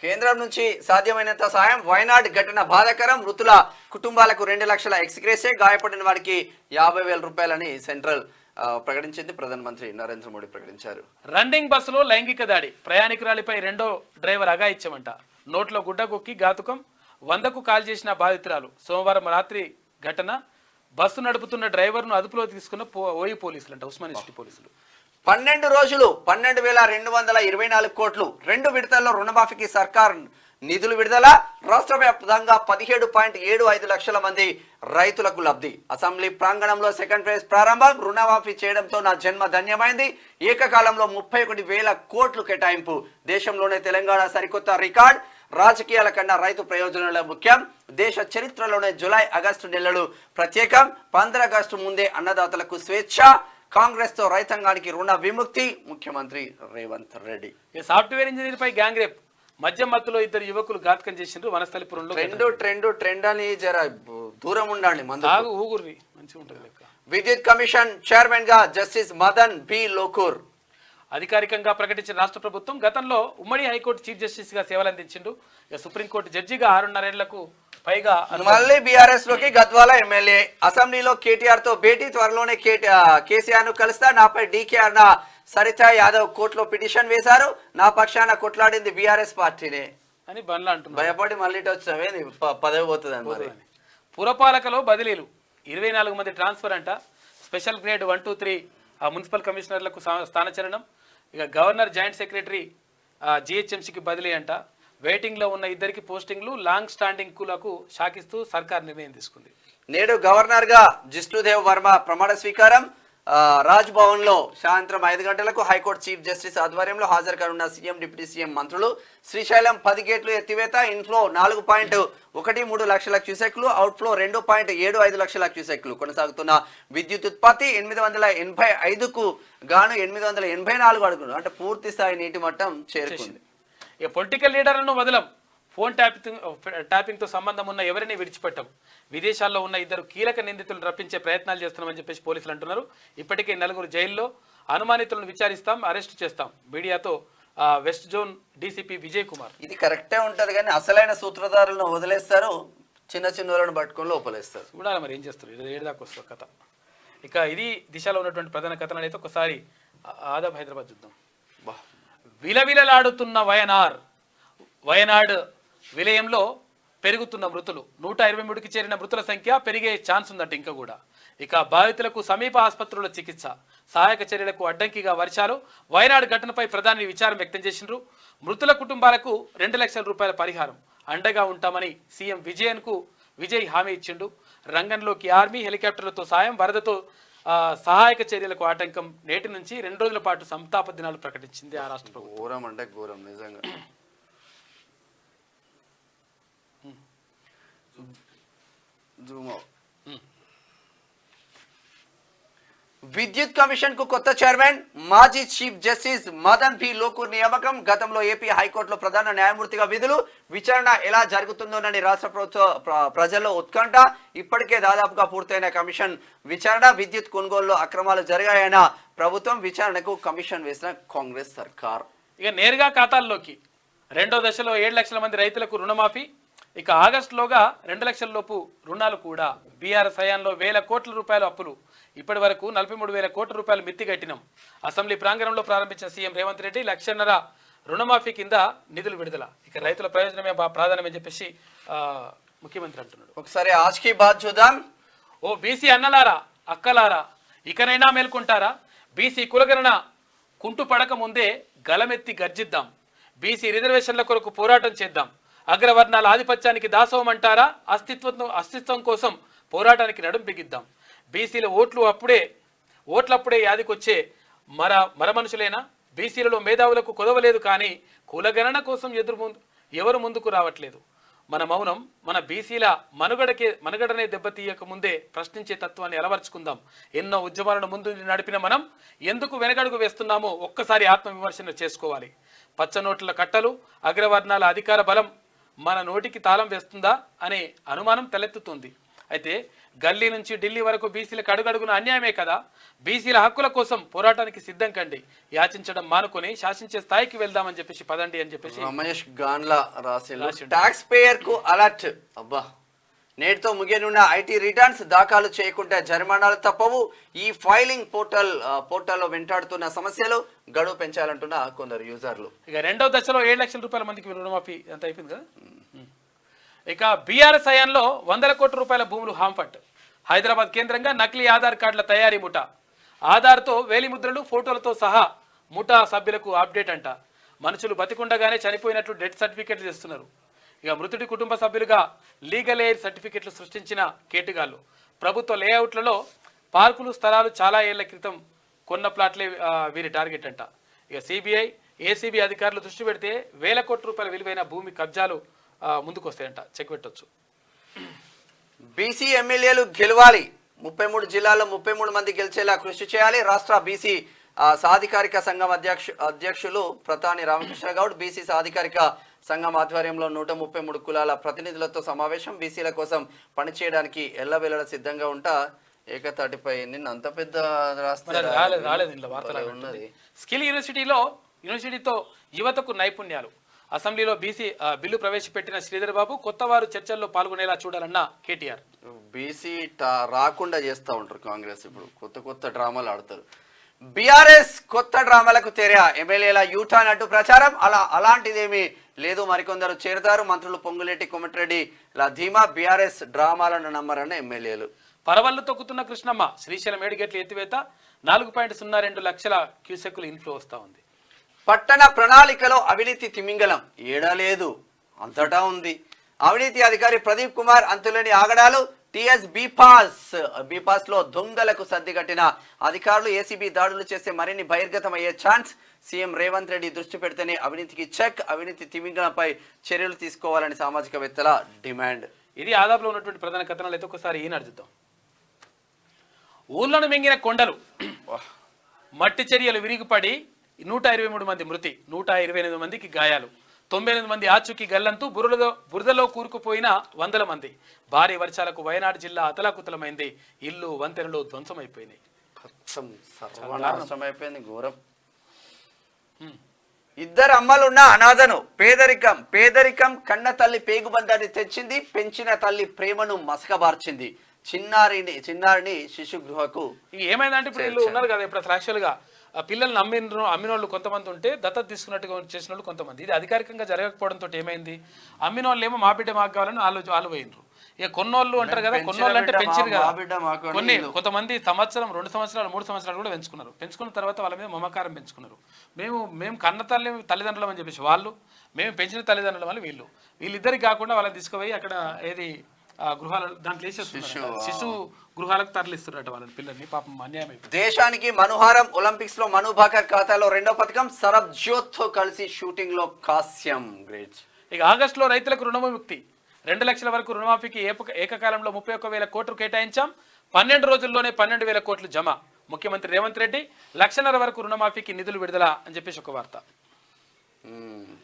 కేంద్రం నుంచి సాధ్యమైనంత సాయం. వయనాడ్ ఘటన బాధాకరం. మృతుల కుటుంబాలకు 2 లక్షల ఎక్స్గ్రేసే, గాయపడిన వారికి 50,000 రూపాయలని సెంట్రల్ ప్రకటించింది. ప్రధానమంత్రి నరేంద్ర మోడీ ప్రకటించారు. రన్నింగ్ బస్సులో లైంగిక దాడి, ప్రయాణికురాలిపై రెండో డ్రైవర్ అఘాయిత్యమంట. నోట్లో గుడ్డ కొక్కి ఘాతుకం, 100కు కాల్ చేసిన బాధితురాలు. సోమవారం రాత్రి ఘటన. బస్సు నడుపుతున్న డ్రైవర్ను అదుపులో తీసుకున్న ఓయి పోలీసులు అంట, ఉస్మానియా సిటీ పోలీసులు. 12 రోజులు 12,224 కోట్లు. 2 విడతల్లో రుణమాఫీకి సర్కార్ నిధులు విడుదల. రాష్ట్ర వ్యాప్తంగా 17.75 లక్షల మంది రైతులకు లబ్ధి. అసెంబ్లీ ప్రాంగణంలో సెకండ్ ఫేజ్ ప్రారంభం. రుణమాఫీ చేయడంతో నా జన్మ ధన్యమైంది. ఏకకాలంలో 31,000 కోట్లు కేటాయింపు. దేశంలోనే తెలంగాణ సరికొత్త రికార్డ్. రాజకీయాల కన్నా రైతు ప్రయోజనాలే ముఖ్యం. దేశ చరిత్రలోనే జూలై, ఆగస్టు నెలలు ప్రత్యేకం. 15 ఆగస్టు ముందే అన్నదాతలకు స్వేచ్ఛ. కాంగ్రెస్ తో రైతాంగానికి రుణ విముక్తి. ముఖ్యమంత్రి రేవంత్ రెడ్డి. సాఫ్ట్వేర్ ఇంజనీర్ పై గ్యాంగ్ రేప్. మద్యం మత్తులో 2 యువకులు ఘాతకం చేసిండ్రు వనస్థలిపురంలో. ట్రెండ్ అని జర దూరం ఉండండి, ఊగుర్రి మంచిగా ఉంటుంది లెక్క. విద్యుత్ కమిషన్ చైర్మన్ గా జస్టిస్ మదన్ బి లోకూర్ అధికారికంగా ప్రకటించిన రాష్ట్ర ప్రభుత్వం. గతంలో ఉమ్మడి హైకోర్టు చీఫ్ జస్టిస్ గా సేవలందించిండు. సుప్రీంకోర్టు జడ్జిగా 6.5 ఏళ్లకు పైగా. మళ్ళీ బీఆర్ఎస్ లోకి గద్వాల ఎమ్మెల్యే. అసెంబ్లీలో కేటీఆర్ తో భేటీ. త్వరలోనే కేసీఆర్ ను కలుస్తా. నాపై డీకేఆర్ నా సరితా యాదవ్ కోర్టులో పిటిషన్ వేశారు. నా పక్షాన కొట్లాడింది బీఆర్ఎస్ పార్టీనే అని బండ్లా అంటున్నారు. భయపడి మళ్ళీ వచ్చావే పదవి పోతుంది అని. పురపాలకలో బదిలీలు. 24 మంది ట్రాన్స్ఫర్ అంట. స్పెషల్ గ్రేడ్ 1, 2, 3 మున్సిపల్ కమిషనర్లకు స్థానచలనం. ఇక గవర్నర్, జాయింట్ సెక్రటరీ జిహెచ్ఎంసీకి బదిలీ అంట. వెయిటింగ్లో ఉన్న 2 పోస్టింగ్లు లాంగ్ స్టాండింగ్ కులకు షాకిస్తూ సర్కార్ నిర్ణయం తీసుకుంది. నేడు గవర్నర్ గా జిష్ణుదేవ్ వర్మ ప్రమాణ స్వీకారం. రాజ్ భవన్ లో సాయంత్రం 5 గంటలకు హైకోర్టు చీఫ్ జస్టిస్ ఆధ్వర్యంలో హాజరు కానున్న సీఎం, డిప్యూటీ సీఎం, మంత్రులు. శ్రీశైలం 10 గేట్లు ఎత్తివేత. ఇన్ఫ్లో 4.13 లక్షల క్యూసెక్లు, అవుట్ఫ్లో 2.75 లక్షల క్యూసెక్లు. కొనసాగుతున్న విద్యుత్ ఉత్పత్తి 885కు గాను 884 అడుగులు, అంటే పూర్తి స్థాయి నీటి మట్టం చేరుకుంది. ఇక పొలిటికల్ లీడర్లను వదలం. ఫోన్ ట్యాపింగ్తో సంబంధం ఉన్న ఎవరిని విడిచిపెట్టం. విదేశాల్లో ఉన్న 2 కీలక నిందితులను రప్పించే ప్రయత్నాలు చేస్తున్నామని చెప్పేసి పోలీసులు అంటున్నారు. ఇప్పటికే 4 జైల్లో. అనుమానితులను విచారిస్తాం, అరెస్ట్ చేస్తాం. మీడియాతో west zone DCP Vijay Kumar. ఇది కరెక్టే ఉంటది, కానీ అసలైన సూత్రధారులను వదిలేస్తారు, చిన్న వాళ్ళని పట్టుకొని లోపలేస్తారు. చూడాలి మరి ఏం చేస్తారు. ఇది ఏడాదాకా వస్తుంది కథ. ఇక ఇది దిశలో ఉన్నటువంటి ప్రధాన కథనాలు అయితే ఒకసారి ఆదాబ్ హైదరాబాద్ చూద్దాం. విలవిలలాడుతున్న వయనాడ్ విలయంలో పెరుగుతున్న మృతులు. 123కి చేరిన మృతుల సంఖ్య పెరిగే ఛాన్స్ ఉందంట ఇంకా కూడా. ఇక బాధితులకు సమీప ఆసుపత్రుల చికిత్స. సహాయక చర్యలకు అడ్డంకిగా వర్షాలు. వయనాడ్ ఘటనపై ప్రధాని విచారం వ్యక్తం చేసిండ్రు. మృతుల కుటుంబాలకు 2 లక్షల రూపాయల పరిహారం అండగా ఉంటామని సీఎం విజయ్ హామీ ఇచ్చిండు. రంగంలోకి ఆర్మీ హెలికాప్టర్లతో సాయం. వరదతో సహాయక చర్యలకు ఆటంకం. నేటి నుంచి 2 రోజుల పాటు సంతాప దినాలు ప్రకటించింది ఆ రాష్ట్ర ప్రభుత్వం. ఘోరం అంటే ఘోరం నిజంగా. విద్యుత్ కమిషన్ కు కొత్త చైర్మన్ మాజీ chief justice Madan B Lokur నియామకం. గతంలో ఏపీ హైకోర్టులో ప్రధాన న్యాయమూర్తిగా విధులు. విచారణ ఎలా జరుగుతుందోనని రాష్ట్ర ప్రజల్లో ఉత్కంఠ. ఇప్పటికే దాదాపుగా పూర్తయిన కమిషన్ విచారణ. విద్యుత్ కొనుగోలులో అక్రమాలు జరిగాయన్న ప్రభుత్వం. విచారణకు కమిషన్ వేసిన కాంగ్రెస్ సర్కార్. ఇక నేరుగా ఖాతాల్లోకి రెండో దశలో 7 లక్షల మంది రైతులకు రుణమాఫీ. ఇక ఆగస్టులోగా 2 లక్షల లోపు రుణాలు కూడా. బీఆర్ఎస్ హయాంలో 1000 కోట్ల రూపాయల అప్పులు. ఇప్పటి వరకు 43,000 కోట్ల రూపాయలు మిత్తి కట్టినాం. అసెంబ్లీ ప్రాంగణంలో ప్రారంభించిన సీఎం రేవంత్ రెడ్డి 1.5 లక్షల రుణమాఫీ కింద నిధులు విడుదల. ఇక రైతుల ప్రయోజనమే ప్రాధాన్యమని చెప్పేసి ముఖ్యమంత్రి అంటున్నాడు. ఒకసారి ఆజ్కి బాత్ చూద్దాం. ఓ బీసీ అన్నలారా అక్కలారా, ఇకనైనా మేల్కొంటారా? బీసీ కులగణన కుంటు పడక ముందే గలమెత్తి గర్జిద్దాం. బీసీ రిజర్వేషన్ల కొరకు పోరాటం చేద్దాం. అగ్రవర్ణాల ఆధిపత్యానికి దాసోహం అంటారా? అస్తిత్వం కోసం పోరాటానికి నడుం బిగిద్దాం. బీసీల ఓట్లప్పుడే యాదికొచ్చే మర మనుషులేనా? బీసీలలో మేధావులకు కొదవలేదు, కానీ కులగణన కోసం ఎవరు ముందుకు రావట్లేదు. మన మౌనం మన బీసీల మనుగడనే దెబ్బతీయక ముందే ప్రశ్నించే తత్వాన్ని అలవర్చుకుందాం. ఎన్నో ఉద్యమాలను ముందు నడిపిన మనం ఎందుకు వెనకడుగు వేస్తున్నామో ఒక్కసారి ఆత్మవిమర్శన చేసుకోవాలి. పచ్చనోట్ల కట్టలు, అగ్రవర్ణాల అధికార బలం మన నోటికి తాళం వేస్తుందా అనే అనుమానం తలెత్తుతుంది. అయితే గల్లీ నుంచి ఢిల్లీ వరకు బీసీలకు అడుగడుగున అన్యాయమే కదా. బీసీల హక్కుల కోసం పోరాటానికి సిద్ధం కండి. యాచించడం మానుకొని శాసించే స్థాయికి వెళ్దామని చెప్పేసి పదండి అని చెప్పేసి రమేష్ గాన్లా రాసిన టాక్స్ పేయర్ కు అలర్ట్. అబ్బా, నేటితో ముగియనున్న ఐటీ రిటర్న్స్ దాఖలు చేయకుంటే జరిమానాలు తప్పవు. ఈ ఫైలింగ్ పోర్టల్లో వెంటాడుతున్న సమస్యలు. గడువు పెంచాలంటున్న కొందరు యూజర్లు. ఇక రెండో దశలో 7 లక్షల రూపాయల మందికి రుణమాఫీ అంత అయిపోయింది కదా. ఇక బీఆర్ఎస్ హయాంలో 100 కోట్ల రూపాయల భూములు హాంఫట్. హైదరాబాద్ కేంద్రంగా నకిలీ ఆధార్ కార్డుల తయారీ ముఠా. ఆధార్తో వేలిముద్రలు ఫోటోలతో సహా ముఠా సభ్యులకు అప్డేట్ అంట. మనుషులు బతికుండగానే చనిపోయినట్లు డెత్ సర్టిఫికెట్లు తెస్తున్నారు. ఇక మృతుడి కుటుంబ సభ్యులుగా లీగల్ ఎయిర్ సర్టిఫికెట్లు సృష్టించిన కేటుగాళ్ళు. ప్రభుత్వ లేఅవుట్లలో పార్కులు, స్థలాలు చాలా ఏళ్ల క్రితం కొన్న ప్లాట్లే వీరి టార్గెట్ అంట. ఇక సిబిఐ, ఏసీబీ అధికారులు దృష్టి పెడితే 1000 కోట్ల రూపాయల విలువైన భూమి కబ్జాలు ముందుకు వస్తాయంట. చెక్ పెట్టొచ్చు. బీసీ ఎమ్మెల్యేలు గెలవాలి. 33 జిల్లాల్లో 33 మంది గెలిచేలా కృషి చేయాలి. రాష్ట్ర బీసీ సాధికారిక సంఘం అధ్యక్షులు ప్రతాని రామకృష్ణ గౌడ్. బీసీ సాధికారిక సంఘం ఆధ్వర్యంలో 133 కులాల ప్రతినిధులతో సమావేశం. బీసీల కోసం పనిచేయడానికి ఎల్లవేళలా సిద్ధంగా ఉంటా. ఏకతాటిపై నిన్న అంత పెద్ద ఉన్నది. స్కిల్ యూనివర్సిటీతో యువతకు నైపుణ్యాలు. అసెంబ్లీలో బీసీ బిల్లు ప్రవేశపెట్టిన శ్రీధర్ బాబు. కొత్త వారు చర్చల్లో పాల్గొనేలా చూడాలన్న కేటీఆర్. బీసీ రాకుండా చేస్తూ ఉంటారు కాంగ్రెస్. ఇప్పుడు కొత్త డ్రామాలు ఆడతారు. బీఆర్ఎస్ కొత్త డ్రామాలకు తెర. ఎమ్మెల్యేల యూటర్న్ అంటూ ప్రచారం. అలాంటిదేమీ లేదు. మరికొందరు చేరుతారు. మంత్రులు పొంగులేటి, కోమటిరెడ్డి ఇలా ధీమా. బీఆర్ఎస్ డ్రామాలను నమ్మరన్న ఎమ్మెల్యేలు. పరవళ్లు తొక్కుతున్న కృష్ణమ్మ. శ్రీశైలం 7 గేట్ల ఎత్తివేత. 4.02 లక్షల క్యూసెక్కులు ఇన్ఫ్లో వస్తూ ఉంది. పట్టణ ప్రణాళికలో అవినీతి తిమింగలం ఏడలేదు, అంతటా ఉంది. అవినీతి అధికారి ప్రదీప్ కుమార్ అంతులేని ఆగడాలు. టీఎస్ బీపాస్ లో దొంగలకు సర్ది కట్టిన అధికారులు. ఏసీబీ దాడులు చేస్తే మరిన్ని బహిర్గతమయ్యే ఛాన్స్. సీఎం రేవంత్ రెడ్డి దృష్టి పెడితేనే అవినీతికి చెక్. అవినీతి తిమింగలంపై చర్యలు తీసుకోవాలని సామాజికవేత్తల డిమాండ్. ఇది ఆదాపులో ఉన్నటువంటి ప్రధాన కథనాలు అయితే ఒకసారి ఈనాడు చూద్దాం. ఊళ్ళను మింగిన కొండలు. మట్టి చర్యలు విరిగిపడి 123 మంది మృతి, 128 మందికి గాయాలు, 98 మంది ఆచూకీ గల్లంతు. బురదలో కూరుకుపోయిన 100 మంది. భారీ వర్షాలకు వయనాడు జిల్లా అతలాకుతలమైంది. ఇల్లు, వంతెనలు ధ్వంసమైపోయినాయి. అయిపోయింది ఘోరం. ఇద్దరు అమ్మలున్న అనాథను. పేదరికం కన్న తల్లి పేగుబంధాన్ని తెచ్చింది. పెంచిన తల్లి ప్రేమను మసకబార్చింది. చిన్నారిని శిశు గృహకు. ఏమైందంటే ఇప్పుడు వీళ్ళు ఉన్నారు కదా, ఇప్పుడు అసలు యాక్చువల్గా పిల్లల్ని అమ్మిన వాళ్ళు కొంతమంది ఉంటే దత్తత తీసుకున్నట్టుగా చేసిన వాళ్ళు కొంతమంది. ఇది అధికారికంగా జరగకపోవడంతో ఏమైంది, అమ్మిన వాళ్ళు ఏమో మా బిడ్డ మాకు కావాలని వాళ్ళు పోయినరు. ఇక కొన్నోళ్ళు అంటారు కదా, కొన్నోళ్ళు అంటే పెంచారు కదా. కొంతమంది సంవత్సరం, 2 సంవత్సరాలు, 3 సంవత్సరాలు కూడా పెంచుకున్న తర్వాత వాళ్ళ మీద మమకారం పెంచుకున్నారు. మేము కన్న తల్లిదండ్రులం అని చెప్పేసి వాళ్ళు, మేము పెంచిన తల్లిదండ్రులం అని వీళ్ళిద్దరికి కాకుండా వాళ్ళని తీసుకుపోయి అక్కడ ఏది గృహాల దాంట్లో వేసేస్తున్నారు, శిశు గృహాలకు తరలిస్తున్నట్టు వాళ్ళని పిల్లల్ని. పాపం అన్యాయం. దేశానికి మనుహారం. ఒలింపిక్స్ లో మను భాకర్ ఖాతాలో 2వ పథకం. సరబ్జోత్ తో కలిసి షూటింగ్ లో కాస్యం. గ్రేట్. ఇక ఆగస్టులో రైతులకు రుణవిముక్తి. 2 లక్షల వరకు రుణమాఫీకి ఏకకాలంలో 31,000 కోట్లు కేటాయించాం. 12 రోజుల్లోనే 12,000 కోట్లు జమ. ముఖ్యమంత్రి రేవంత్ రెడ్డి 1,00,000 వరకు రుణమాఫీకి నిధులు విడుదల అని చెప్పేసి ఒక వార్త.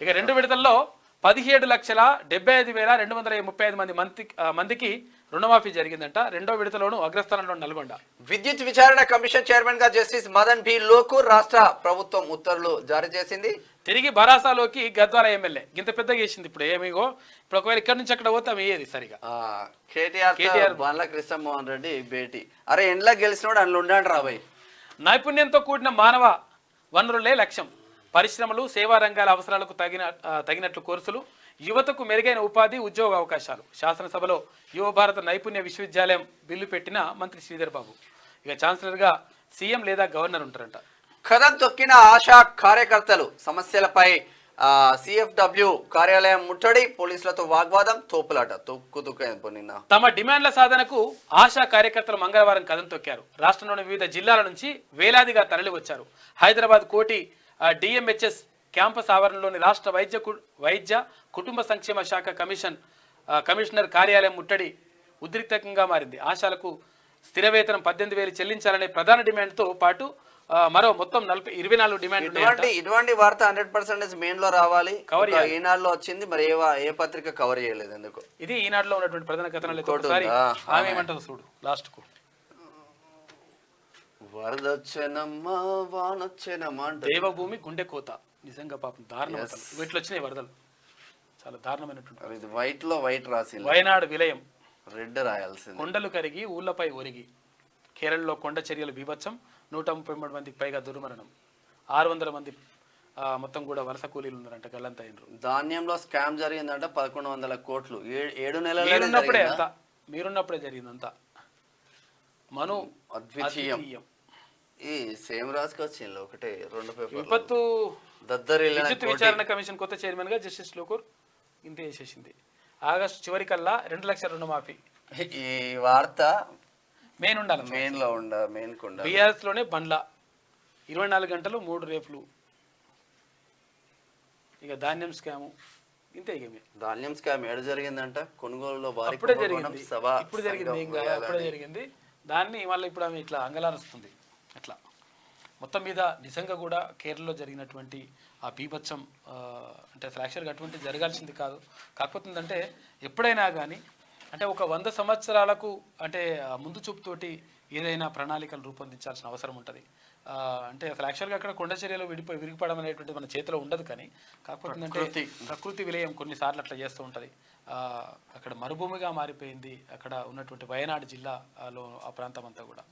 ఇక 2 విడతల్లో 17,75,235 మందికి రుణమాఫీ జరిగిందంట. రెండో విడతలోనూ అగ్రస్థానంలో నల్గొండ. విద్యుత్ విచారణ కమిషన్ చైర్మన్ గా జస్టిస్ మదన్ బి లోకూర్ రాష్ట్ర ప్రభుత్వం ఉత్తర్వులు జారీ చేసింది. తిరిగి భరాసాలోకి గద్వాల ఎమ్మెల్యే గింత పెద్దగా చేసింది. ఇప్పుడు ఏమిగో ఇప్పుడు ఒకవేళ ఇక్కడ నుంచి అక్కడ పోతే అయ్యేది సరిగా. కేటీఆర్ బండ్ల కృష్ణమోహన్ రెడ్డి భేటీ. అరే ఎండ్లా గెలిచినోడు అందులో ఉండండి రాబాయ్. నైపుణ్యంతో కూడిన మానవ వనరులే లక్ష్యం. పరిశ్రమలు, సేవా రంగాల అవసరాలకు తగినట్లు కోర్సులు, యువతకు మెరుగైన ఉపాధి, ఉద్యోగ అవకాశాలు. శాసనసభలో యువ భారత నైపుణ్య విశ్వవిద్యాలయం బిల్లు పెట్టిన మంత్రి శ్రీధర్ బాబు. ఇక ఛాన్సలర్గా సీఎం లేదా గవర్నర్ ఉంటారంట. కథం తొక్కిన ఆశా కార్యకర్తలు. సమస్యలపై సిఎఫ్డబ్ల్యూ కార్యాలయం ముట్టడి, పోలీసులతో వాగ్వాదం, తోపులాట. నిన్న తమ డిమాండ్ల సాధనకు ఆశా కార్యకర్తలు మంగళవారం కథం తొక్కారు. రాష్ట్రంలోని వివిధ జిల్లాల నుంచి వేలాదిగా తరలి వచ్చారు. హైదరాబాద్ కోటి డిఎంహెచ్ఎస్ క్యాంపస్ ఆవరణలోని రాష్ట్ర వైద్య కుటుంబ సంక్షేమ శాఖ కమిషనర్ కార్యాలయం ముట్టడి ఉద్రిక్తంగా మారింది. ఆశాలకు స్థిర వేతనం 18,000 చెల్లించాలనే ప్రధాన డిమాండ్తో పాటు మరో మొత్తం 24 డిమాండ్. ఇటువంటి వార్త 100% మెయిన్ లో రావాలి. ఈనాడులో వచ్చింది, మరి ఏ పత్రిక కవర్ చేయలేదు ఎందుకు? ఇది ఈనాడులో ఉన్నటువంటి ప్రధాన కథనాలు. ఆమె ఏమంటారు చూడు లాస్ట్ కు. వరదొచ్చెనమ్మా వానొచ్చెనమ్మా, దేవభూమి గుండె కోత. నిజంగా పాపం దారుణం. వీటిలో వచ్చినాయి వరదలు, చాలా దారుణమైనటువంటి. వైట్ లో వైట్ రాసి వయనాడు విలయం, రెడ్ రాయాల్సింది. కొండలు కరిగి ఊళ్లపై ఒరిగి. కేరళలో కొండ చర్యలు బీభత్సం. 133 మందికి పైగా దుర్మరణం. 600 మంది మొత్తం కూడా వలస కూలీలు ఉన్నారంట. గల్లంత అయినరు. ధాన్యంలో స్కామ్ జరిగిందంట. 1,100 కోట్లు 7 నెలలు. మీరున్నప్పుడే జరిగిందంతా. మను అద్వితీయం. ఈ సేమ్ రాసుకొచ్చింది ఒకటే 2 పేపర్. విపత్తు దద్దరి విద్యుత్ విచారణ కమిషన్ కొత్త చైర్మన్ గా జస్టిస్ లోకూర్ ఇంతే చేసేసింది. ఆగస్టు చివరికల్లా 2 లక్షల రుణమాఫీ. ఈ వార్త మెయిన్ ఉండాలి. బీఆర్ఎస్ లోనే బండ్ల 24 గంటలు 3 రేపులు. ఇక ధాన్యం స్కాము ఇంతే. ఇక ధాన్యం స్కామ్ ఏడు జరిగిందంట. కొనుగోలులో అప్పుడే జరిగింది. ఇప్పుడు జరిగింది ఇంకా అప్పుడే జరిగింది. దాన్ని మళ్ళీ ఇప్పుడు ఆమె ఇట్లా అంగలారుస్తుంది. అట్లా మొత్తం మీద నిజంగా కూడా కేరళలో జరిగినటువంటి ఆ బీభత్సం అంటే అసలు యాక్చువల్గా అటువంటి జరగాల్సింది కాదు. కాకపోతే ఏంటంటే ఎప్పుడైనా కానీ అంటే ఒక 100 సంవత్సరాలకు అంటే ముందు చూపుతోటి ఏదైనా ప్రణాళికలు రూపొందించాల్సిన అవసరం ఉంటుంది. అంటే అసలు యాక్చువల్గా అక్కడ కొండ చర్యలు విరిగిపడడం అనేటువంటిది మన చేతిలో ఉండదు. కానీ కాకపోతే ఏంటంటే ప్రకృతి విలయం కొన్నిసార్లు అట్లా చేస్తూ ఉంటుంది. అక్కడ మరుభూమిగా మారిపోయింది అక్కడ ఉన్నటువంటి వయనాడు జిల్లాలో ఆ ప్రాంతం అంతా కూడా.